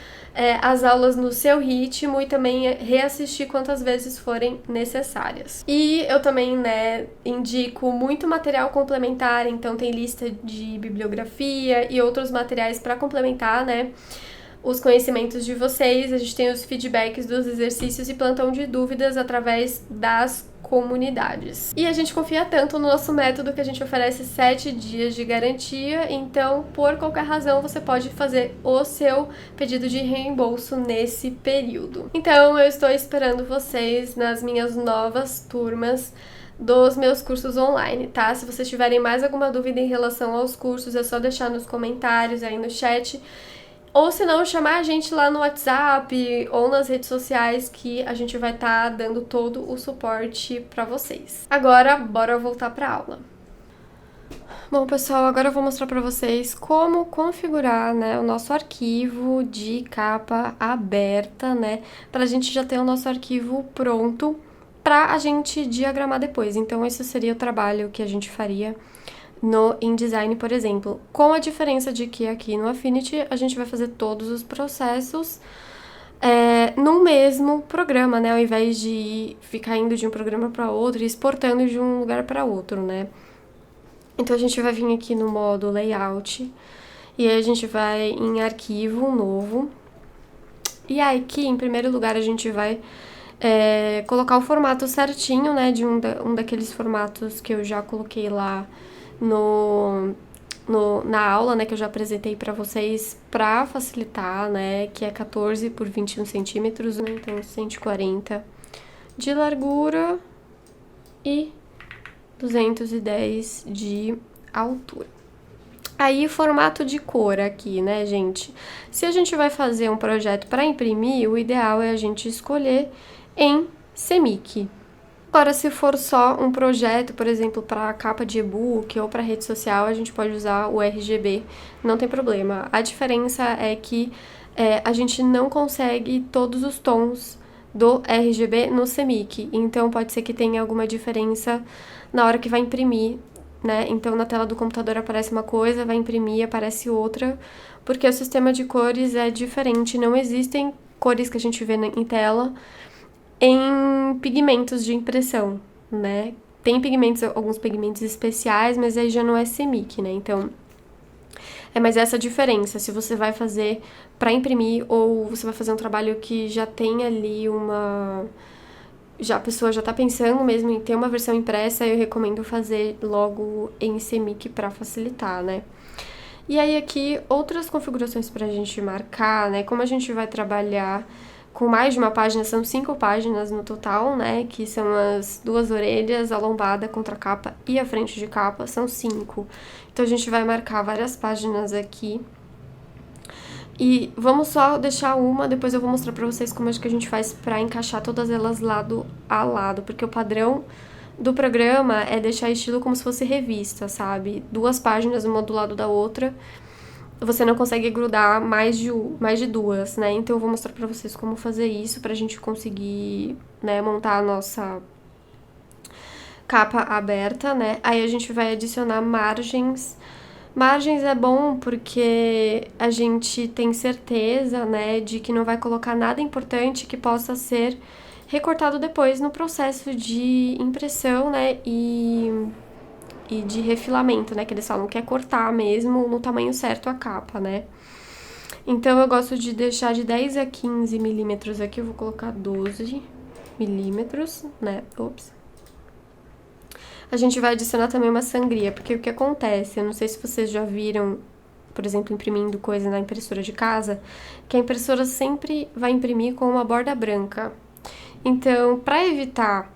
as aulas no seu ritmo e também reassistir quantas vezes forem necessárias. E eu também, né, indico muito material complementar, então tem lista de bibliografia e outros materiais para complementar, né, os conhecimentos de vocês. A gente tem os feedbacks dos exercícios e plantão de dúvidas através das comunidades. E a gente confia tanto no nosso método que a gente oferece 7 dias de garantia, então por qualquer razão você pode fazer o seu pedido de reembolso nesse período. Então eu estou esperando vocês nas minhas novas turmas dos meus cursos online, tá? Se vocês tiverem mais alguma dúvida em relação aos cursos, é só deixar nos comentários aí no chat. Ou se não, chamar a gente lá no WhatsApp ou nas redes sociais que a gente vai estar dando todo o suporte para vocês. Agora, bora voltar para a aula. Bom, pessoal, agora eu vou mostrar para vocês como configurar, né, o nosso arquivo de capa aberta, né, para a gente já ter o nosso arquivo pronto para a gente diagramar depois. Então, esse seria o trabalho que a gente faria no InDesign, por exemplo, com a diferença de que aqui no Affinity a gente vai fazer todos os processos no mesmo programa, né, ao invés de ficar indo de um programa para outro e exportando de um lugar para outro, né. Então, a gente vai vir aqui no modo Layout, e aí a gente vai em Arquivo Novo, e aí aqui, em primeiro lugar, a gente vai colocar o formato certinho, né, de um daqueles formatos que eu já coloquei lá na aula, né, que eu já apresentei pra vocês pra facilitar, né, que é 14 por 21 centímetros, né, então 140 de largura e 210 de altura. Aí, formato de cor aqui, né, gente? Se a gente vai fazer um projeto para imprimir, o ideal é a gente escolher em CMYK. Agora, se for só um projeto, por exemplo, para capa de e-book ou para rede social, a gente pode usar o RGB, não tem problema. A diferença é que a gente não consegue todos os tons do RGB no CMYK, então pode ser que tenha alguma diferença na hora que vai imprimir, né? Então, na tela do computador aparece uma coisa, vai imprimir, aparece outra, porque o sistema de cores é diferente, não existem cores que a gente vê em tela em pigmentos de impressão, né? Tem pigmentos, alguns pigmentos especiais, mas aí já não é CMYK, né? Então, é mais essa diferença, se você vai fazer para imprimir ou você vai fazer um trabalho que já tem ali a pessoa já tá pensando mesmo em ter uma versão impressa, eu recomendo fazer logo em CMYK para facilitar, né? E aí aqui, outras configurações pra gente marcar, né? Como a gente vai trabalhar com mais de uma página, são 5 páginas no total, né? Que são as 2 orelhas, a lombada, contracapa e a frente de capa, são 5. Então, a gente vai marcar várias páginas aqui. E vamos só deixar uma, depois eu vou mostrar pra vocês como é que a gente faz pra encaixar todas elas lado a lado, porque o padrão do programa é deixar estilo como se fosse revista, sabe? 2 páginas, uma do lado da outra, você não consegue grudar mais de 2, né? Então eu vou mostrar pra vocês como fazer isso pra gente conseguir, né, montar a nossa capa aberta, né? Aí a gente vai adicionar margens. Margens é bom porque a gente tem certeza, né, de que não vai colocar nada importante que possa ser recortado depois no processo de impressão, né, e de refilamento, né, que eles falam que é cortar mesmo no tamanho certo a capa, né. Então, eu gosto de deixar de 10 a 15 milímetros aqui, eu vou colocar 12 milímetros, né, A gente vai adicionar também uma sangria, porque o que acontece, eu não sei se vocês já viram, por exemplo, imprimindo coisa na impressora de casa, que a impressora sempre vai imprimir com uma borda branca. Então, para evitar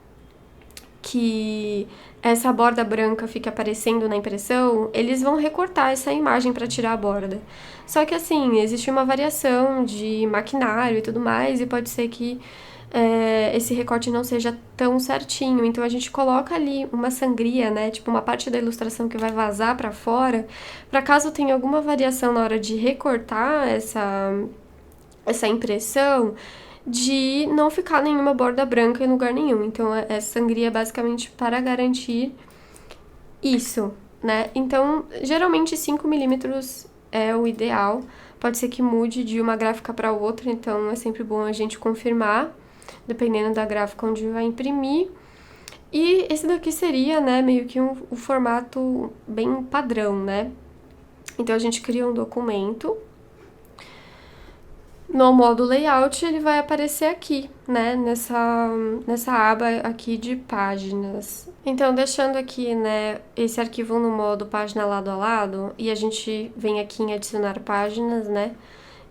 que essa borda branca fique aparecendo na impressão, eles vão recortar essa imagem para tirar a borda. Só que assim, existe uma variação de maquinário e tudo mais, e pode ser que esse recorte não seja tão certinho, então a gente coloca ali uma sangria, né, tipo uma parte da ilustração que vai vazar para fora, para caso tenha alguma variação na hora de recortar essa impressão, de não ficar nenhuma borda branca em lugar nenhum. Então, essa sangria é basicamente para garantir isso, né? Então, geralmente 5 milímetros é o ideal. Pode ser que mude de uma gráfica para outra, então é sempre bom a gente confirmar, dependendo da gráfica onde vai imprimir. E esse daqui seria, né, meio que um formato bem padrão, né? Então, a gente cria um documento. No modo layout, ele vai aparecer aqui, né, nessa aba aqui de páginas. Então, deixando aqui, né, esse arquivo no modo página lado a lado, e a gente vem aqui em adicionar páginas, né,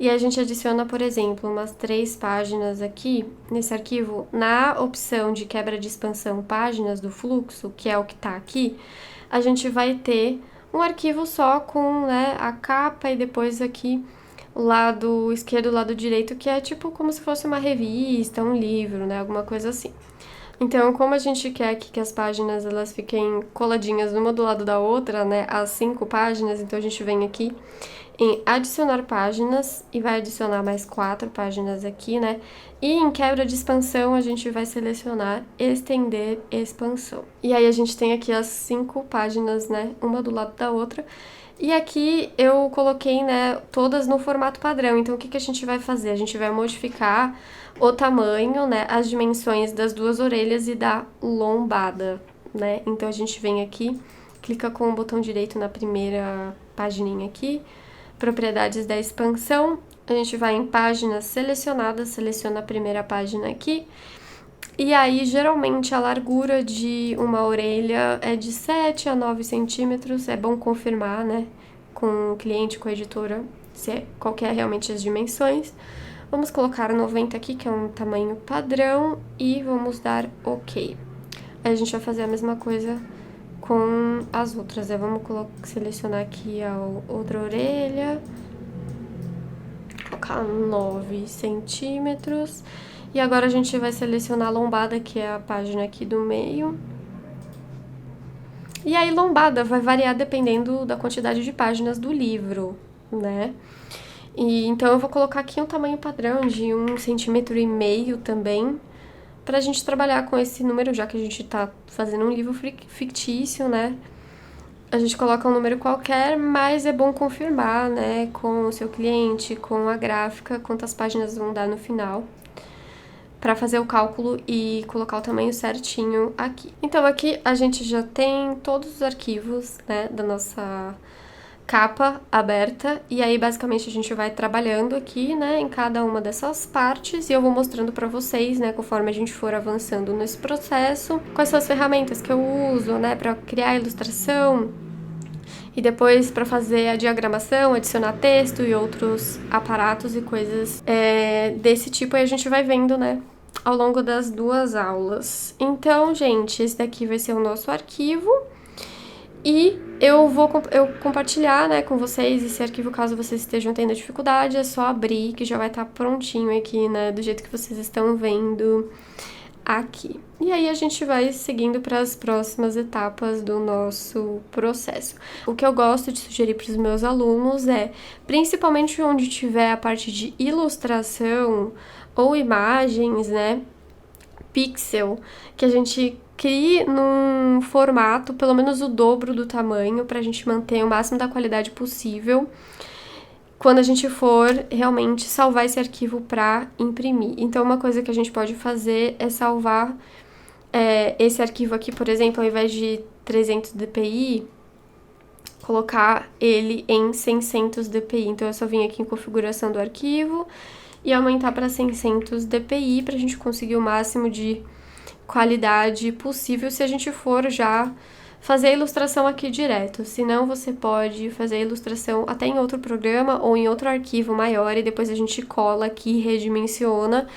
E a gente adiciona, por exemplo, umas 3 páginas aqui nesse arquivo. Na opção de quebra de expansão páginas do fluxo, que é o que tá aqui, a gente vai ter um arquivo só com, né, a capa e depois aqui o lado esquerdo e o lado direito, que é tipo como se fosse uma revista, um livro, né, alguma coisa assim. Então, como a gente quer aqui que as páginas elas fiquem coladinhas uma do lado da outra, né, as 5 páginas, então a gente vem aqui em adicionar páginas e vai adicionar mais 4 páginas aqui, né? E em quebra de expansão a gente vai selecionar estender expansão. E aí a gente tem aqui as 5 páginas, né, uma do lado da outra. E aqui eu coloquei, né, todas no formato padrão. Então o que a gente vai fazer? A gente vai modificar o tamanho, né, as dimensões das 2 orelhas e da lombada, né? Então a gente vem aqui, clica com o botão direito na primeira pagininha aqui, propriedades da expansão, a gente vai em páginas selecionadas, seleciona a primeira página aqui, e aí geralmente a largura de uma orelha é de 7 a 9 centímetros, é bom confirmar, né, com o cliente, com a editora, qual que é realmente as dimensões. Vamos colocar 90 aqui, que é um tamanho padrão, e vamos dar OK. Aí a gente vai fazer a mesma coisa com as outras, né? Vamos selecionar aqui a outra orelha, colocar 9 centímetros, e agora a gente vai selecionar a lombada, que é a página aqui do meio. E aí lombada vai variar dependendo da quantidade de páginas do livro, né? E então eu vou colocar aqui um tamanho padrão de 1,5 centímetros também, pra gente trabalhar com esse número, já que a gente tá fazendo um livro fictício, né? A gente coloca um número qualquer, mas é bom confirmar, né, com o seu cliente, com a gráfica, quantas páginas vão dar no final, para fazer o cálculo e colocar o tamanho certinho aqui. Então aqui a gente já tem todos os arquivos, né, da nossa capa aberta, e aí basicamente a gente vai trabalhando aqui, né, em cada uma dessas partes, e eu vou mostrando para vocês, né, conforme a gente for avançando nesse processo, quais são as ferramentas que eu uso, né, para criar a ilustração, e depois para fazer a diagramação, adicionar texto e outros aparatos e coisas desse tipo, aí a gente vai vendo, né, ao longo das 2 aulas. Então, gente, esse daqui vai ser o nosso arquivo. E eu vou compartilhar, né, com vocês esse arquivo caso vocês estejam tendo dificuldade, é só abrir que já vai estar prontinho aqui, né, do jeito que vocês estão vendo aqui. E aí a gente vai seguindo para as próximas etapas do nosso processo. O que eu gosto de sugerir para os meus alunos é, principalmente onde tiver a parte de ilustração ou imagens, né, pixel, que a gente crie num formato pelo menos o dobro do tamanho, para a gente manter o máximo da qualidade possível quando a gente for realmente salvar esse arquivo para imprimir. Então, uma coisa que a gente pode fazer é salvar esse arquivo aqui, por exemplo, ao invés de 300 dpi, colocar ele em 600 dpi. Então, eu só vim aqui em configuração do arquivo e aumentar para 600 dpi para a gente conseguir o máximo de qualidade possível se a gente for já fazer a ilustração aqui direto. Senão você pode fazer a ilustração até em outro programa ou em outro arquivo maior e depois a gente cola aqui e redimensiona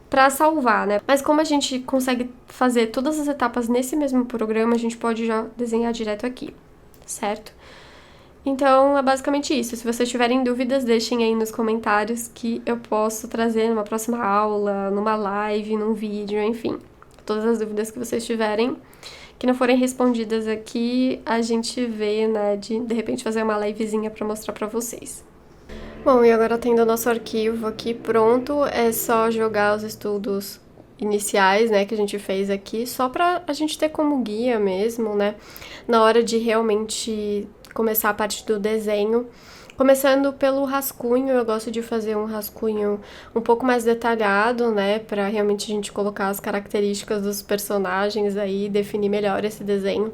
para salvar, né? Mas como a gente consegue fazer todas as etapas nesse mesmo programa, a gente pode já desenhar direto aqui, certo? Então, é basicamente isso. Se vocês tiverem dúvidas, deixem aí nos comentários que eu posso trazer numa próxima aula, numa live, num vídeo, enfim. Todas as dúvidas que vocês tiverem, que não forem respondidas aqui, a gente vê, né, de repente fazer uma livezinha para mostrar para vocês. Bom, e agora tendo o nosso arquivo aqui pronto, é só jogar os estudos iniciais, né, que a gente fez aqui, só pra a gente ter como guia mesmo, né, na hora de realmente começar a parte do desenho. Começando pelo rascunho, eu gosto de fazer um rascunho um pouco mais detalhado, né, pra realmente a gente colocar as características dos personagens aí, definir melhor esse desenho.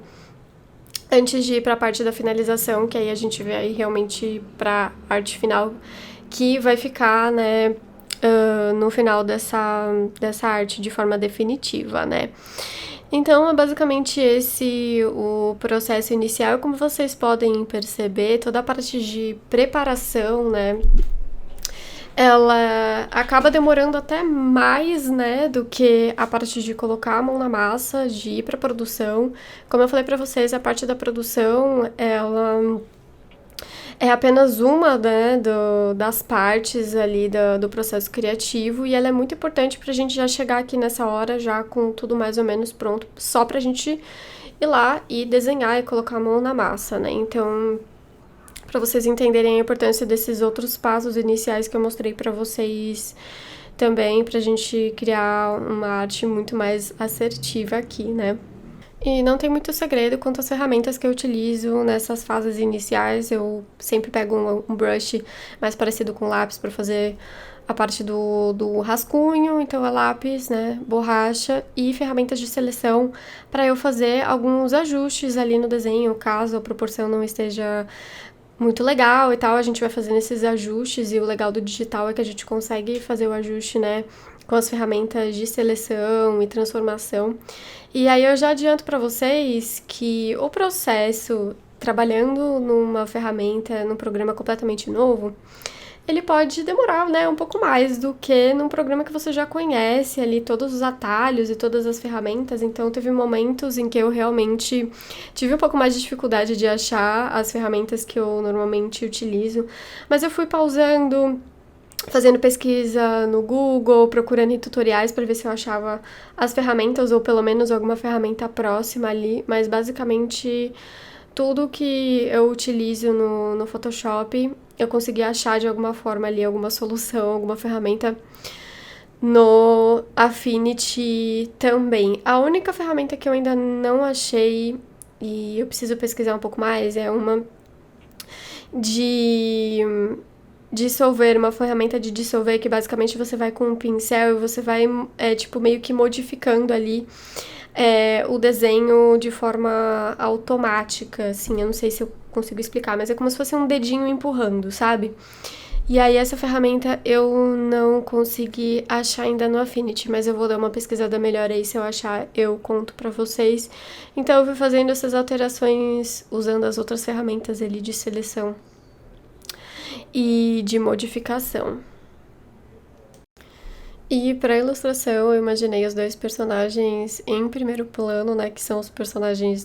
Antes de ir pra parte da finalização, que aí a gente vai realmente pra arte final, que vai ficar, né, no final dessa arte de forma definitiva, né. Então, é basicamente esse o processo inicial. Como vocês podem perceber, toda a parte de preparação, né, ela acaba demorando até mais, né, do que a parte de colocar a mão na massa, de ir pra produção. Como eu falei pra vocês, a parte da produção, ela é apenas uma, né, das partes ali do processo criativo e ela é muito importante pra gente já chegar aqui nessa hora já com tudo mais ou menos pronto, só pra gente ir lá e desenhar e colocar a mão na massa, né? Então, pra vocês entenderem a importância desses outros passos iniciais que eu mostrei pra vocês também, pra gente criar uma arte muito mais assertiva aqui, né? E não tem muito segredo quanto às ferramentas que eu utilizo nessas fases iniciais. Eu sempre pego um brush mais parecido com lápis para fazer a parte do rascunho, então é lápis, né, borracha e ferramentas de seleção para eu fazer alguns ajustes ali no desenho, caso a proporção não esteja muito legal e tal, a gente vai fazendo esses ajustes e o legal do digital é que a gente consegue fazer o ajuste, né, com as ferramentas de seleção e transformação. E aí eu já adianto para vocês que o processo trabalhando numa ferramenta, num programa completamente novo, ele pode demorar, né, um pouco mais do que num programa que você já conhece ali todos os atalhos e todas as ferramentas. Então teve momentos em que eu realmente tive um pouco mais de dificuldade de achar as ferramentas que eu normalmente utilizo, mas eu fui pausando, fazendo pesquisa no Google, procurando em tutoriais para ver se eu achava as ferramentas ou pelo menos alguma ferramenta próxima ali, mas basicamente tudo que eu utilizo no Photoshop eu consegui achar de alguma forma ali alguma solução, alguma ferramenta no Affinity também. A única ferramenta que eu ainda não achei e eu preciso pesquisar um pouco mais é uma de dissolver, uma ferramenta de dissolver que basicamente você vai com um pincel e você vai, tipo, meio que modificando ali o desenho de forma automática, assim, eu não sei se eu consigo explicar, mas é como se fosse um dedinho empurrando, sabe? E aí essa ferramenta eu não consegui achar ainda no Affinity, mas eu vou dar uma pesquisada melhor aí, se eu achar eu conto pra vocês. Então eu fui fazendo essas alterações usando as outras ferramentas ali de seleção e de modificação. E para ilustração, eu imaginei os dois personagens em primeiro plano, né, que são os personagens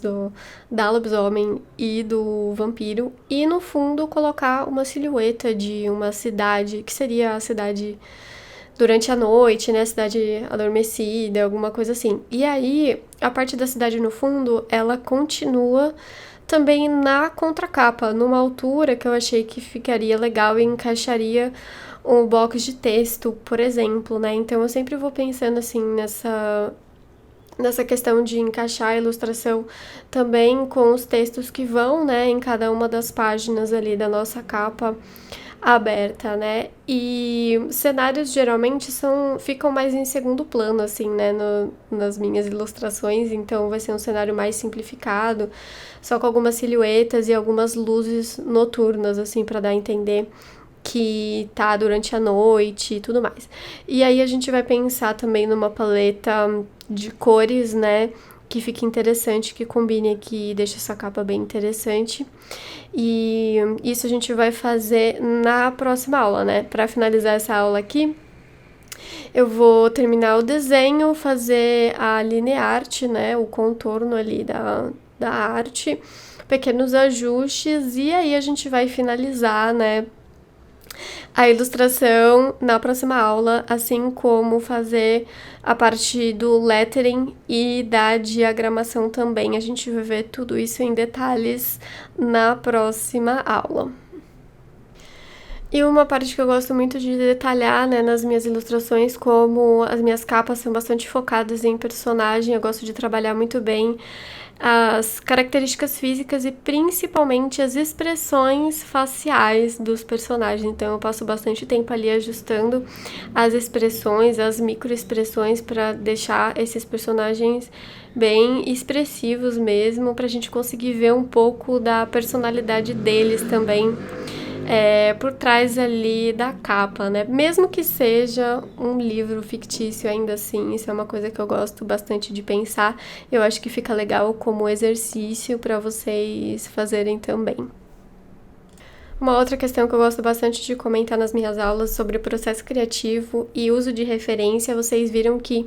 da lobisomem e do vampiro, e no fundo colocar uma silhueta de uma cidade, que seria a cidade durante a noite, né, a cidade adormecida, alguma coisa assim. E aí, a parte da cidade no fundo, ela continua também na contracapa, numa altura que eu achei que ficaria legal e encaixaria um box de texto, por exemplo, né? Então eu sempre vou pensando assim nessa questão de encaixar a ilustração também com os textos que vão, né, em cada uma das páginas ali da nossa capa aberta, né? E cenários geralmente ficam mais em segundo plano, assim, né, nas minhas ilustrações, então vai ser um cenário mais simplificado, só com algumas silhuetas e algumas luzes noturnas, assim, para dar a entender que tá durante a noite e tudo mais. E aí a gente vai pensar também numa paleta de cores, né, que fique interessante, que combine aqui e deixe essa capa bem interessante. E isso a gente vai fazer na próxima aula, né? Para finalizar essa aula aqui, eu vou terminar o desenho, fazer a lineart, né, o contorno ali da arte, pequenos ajustes, e aí a gente vai finalizar, né, a ilustração na próxima aula, assim como fazer a parte do lettering e da diagramação também. A gente vai ver tudo isso em detalhes na próxima aula. E uma parte que eu gosto muito de detalhar, né, nas minhas ilustrações, como as minhas capas são bastante focadas em personagem, eu gosto de trabalhar muito bem as características físicas e principalmente as expressões faciais dos personagens. Então eu passo bastante tempo ali ajustando as expressões, as microexpressões para deixar esses personagens bem expressivos mesmo, para a gente conseguir ver um pouco da personalidade deles também. Por trás ali da capa, né? Mesmo que seja um livro fictício, ainda assim, isso é uma coisa que eu gosto bastante de pensar. Eu acho que fica legal como exercício para vocês fazerem também. Uma outra questão que eu gosto bastante de comentar nas minhas aulas sobre o processo criativo e uso de referência, vocês viram que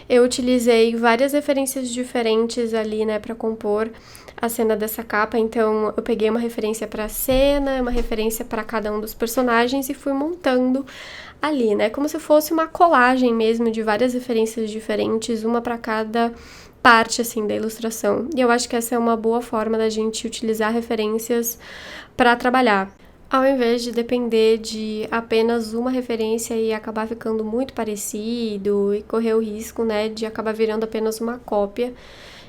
eu utilizei várias referências diferentes ali, né, para compor a cena dessa capa. Então, eu peguei uma referência para a cena, uma referência para cada um dos personagens e fui montando ali, né, como se fosse uma colagem mesmo de várias referências diferentes, uma para cada parte, assim, da ilustração. E eu acho que essa é uma boa forma da gente utilizar referências para trabalhar. Ao invés de depender de apenas uma referência e acabar ficando muito parecido e correr o risco, né, de acabar virando apenas uma cópia.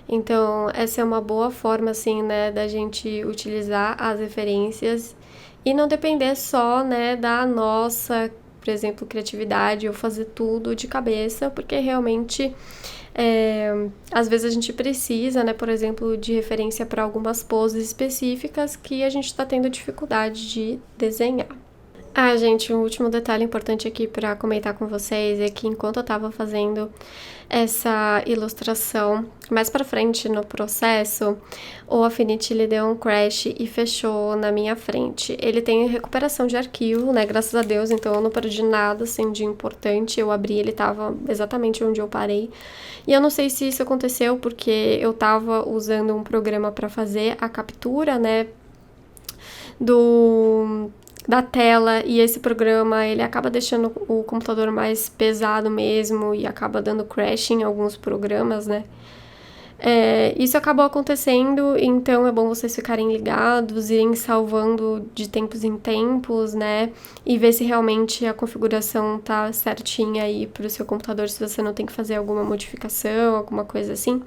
Então, essa é uma boa forma, assim, né, da gente utilizar as referências e não depender só, né, da nossa, por exemplo, criatividade ou fazer tudo de cabeça, porque realmente às vezes a gente precisa, né, por exemplo, de referência para algumas poses específicas que a gente está tendo dificuldade de desenhar. Ah, gente, um último detalhe importante aqui para comentar com vocês é que enquanto eu estava fazendo essa ilustração, mais para frente no processo, o Affinity ele deu um crash e fechou na minha frente. Ele tem recuperação de arquivo, né, graças a Deus, então eu não perdi nada assim de importante. Eu abri, ele estava exatamente onde eu parei. E eu não sei se isso aconteceu porque eu estava usando um programa para fazer a captura, né, da tela, e esse programa ele acaba deixando o computador mais pesado mesmo e acaba dando crash em alguns programas, né? Isso acabou acontecendo, então é bom vocês ficarem ligados, irem salvando de tempos em tempos, né? E ver se realmente a configuração tá certinha aí pro seu computador, se você não tem que fazer alguma modificação, alguma coisa assim.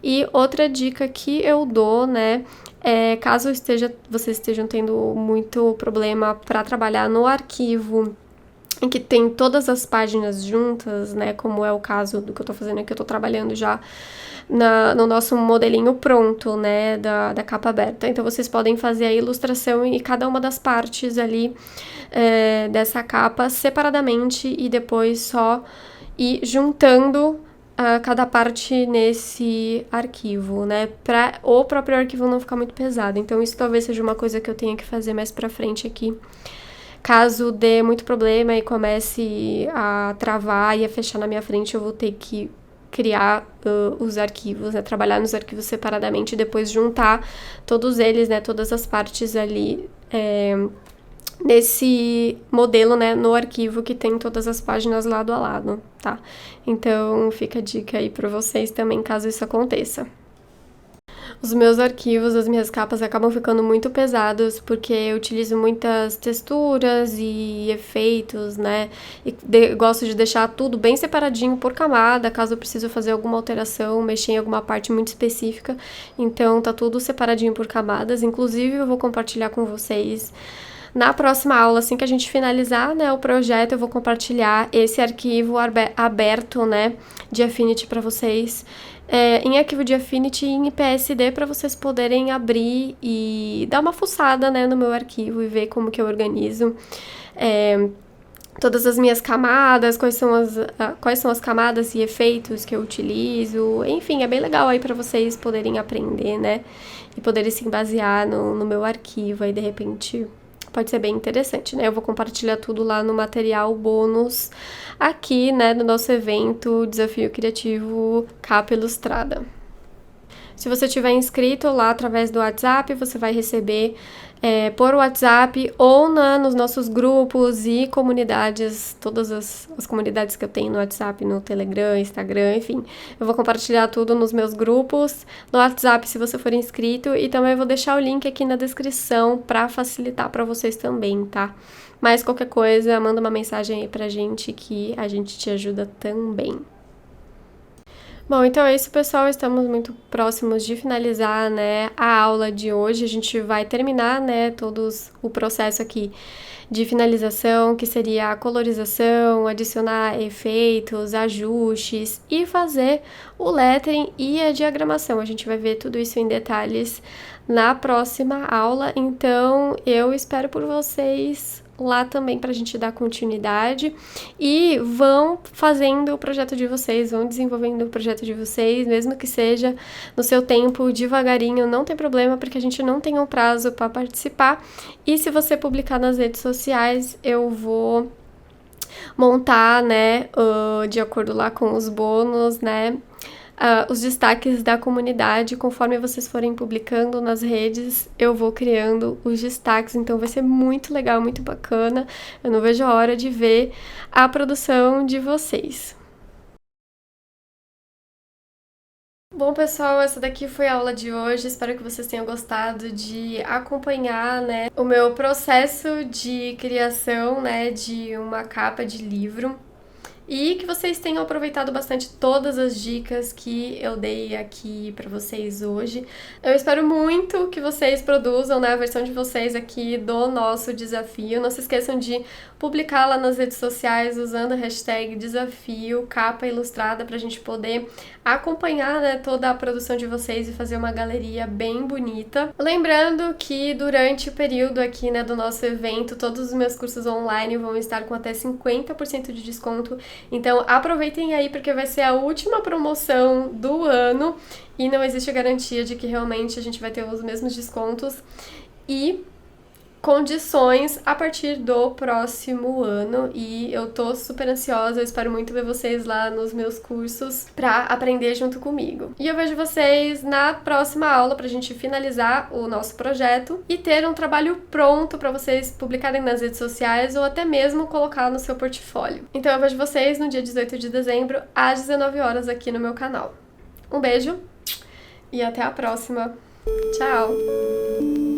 E outra dica que eu dou, né? Caso vocês estejam tendo muito problema para trabalhar no arquivo em que tem todas as páginas juntas, né, como é o caso do que eu tô fazendo aqui, eu tô trabalhando já no nosso modelinho pronto, né, da capa aberta. Então, vocês podem fazer a ilustração em cada uma das partes ali dessa capa separadamente e depois só ir juntando cada parte nesse arquivo, né, para o próprio arquivo não ficar muito pesado. Então, isso talvez seja uma coisa que eu tenha que fazer mais pra frente aqui. Caso dê muito problema e comece a travar e a fechar na minha frente, eu vou ter que criar os arquivos, né, trabalhar nos arquivos separadamente e depois juntar todos eles, né, todas as partes ali nesse modelo, né, no arquivo que tem todas as páginas lado a lado, tá? Então, fica a dica aí pra vocês também, caso isso aconteça. Os meus arquivos, as minhas capas acabam ficando muito pesados porque eu utilizo muitas texturas e efeitos, né? E gosto de deixar tudo bem separadinho por camada, caso eu precise fazer alguma alteração, mexer em alguma parte muito específica. Então, tá tudo separadinho por camadas. Inclusive, eu vou compartilhar com vocês na próxima aula, assim que a gente finalizar, né, o projeto, eu vou compartilhar esse arquivo aberto, né, de Affinity para vocês, em arquivo de Affinity e em PSD, para vocês poderem abrir e dar uma fuçada, né, no meu arquivo e ver como que eu organizo todas as minhas camadas, quais são as camadas e efeitos que eu utilizo. Enfim, é bem legal aí para vocês poderem aprender, né, e poderem se basear no meu arquivo aí, de repente pode ser bem interessante, né? Eu vou compartilhar tudo lá no material bônus aqui, né, do nosso evento Desafio Criativo Capa Ilustrada. Se você tiver inscrito lá através do WhatsApp, você vai receber por WhatsApp ou nos nossos grupos e comunidades, todas as comunidades que eu tenho no WhatsApp, no Telegram, Instagram, enfim. Eu vou compartilhar tudo nos meus grupos, no WhatsApp se você for inscrito, e também vou deixar o link aqui na descrição para facilitar para vocês também, tá? Mas qualquer coisa, manda uma mensagem aí pra gente que a gente te ajuda também. Bom, então é isso, pessoal. Estamos muito próximos de finalizar, né, a aula de hoje. A gente vai terminar, né, o processo aqui de finalização, que seria a colorização, adicionar efeitos, ajustes e fazer o lettering e a diagramação. A gente vai ver tudo isso em detalhes na próxima aula. Então, eu espero por vocês lá também pra gente dar continuidade. E vão fazendo o projeto de vocês, vão desenvolvendo o projeto de vocês, mesmo que seja no seu tempo, devagarinho, não tem problema, porque a gente não tem um prazo para participar. E se você publicar nas redes sociais, eu vou montar, né, de acordo lá com os bônus, né, os destaques da comunidade. Conforme vocês forem publicando nas redes, eu vou criando os destaques, então vai ser muito legal, muito bacana. Eu não vejo a hora de ver a produção de vocês. Bom, pessoal, essa daqui foi a aula de hoje. Espero que vocês tenham gostado de acompanhar, né, o meu processo de criação, né, de uma capa de livro. E que vocês tenham aproveitado bastante todas as dicas que eu dei aqui pra vocês hoje. Eu espero muito que vocês produzam, né, a versão de vocês aqui do nosso desafio. Não se esqueçam de publicar lá nas redes sociais usando a hashtag desafio capa ilustrada pra gente poder acompanhar, né, toda a produção de vocês e fazer uma galeria bem bonita. Lembrando que durante o período aqui, né, do nosso evento, todos os meus cursos online vão estar com até 50% de desconto. Então aproveitem aí, porque vai ser a última promoção do ano e não existe garantia de que realmente a gente vai ter os mesmos descontos e condições a partir do próximo ano. E eu tô super ansiosa, eu espero muito ver vocês lá nos meus cursos pra aprender junto comigo. E eu vejo vocês na próxima aula pra gente finalizar o nosso projeto e ter um trabalho pronto pra vocês publicarem nas redes sociais ou até mesmo colocar no seu portfólio. Então eu vejo vocês no dia 18 de dezembro às 19 horas aqui no meu canal. Um beijo e até a próxima. Tchau!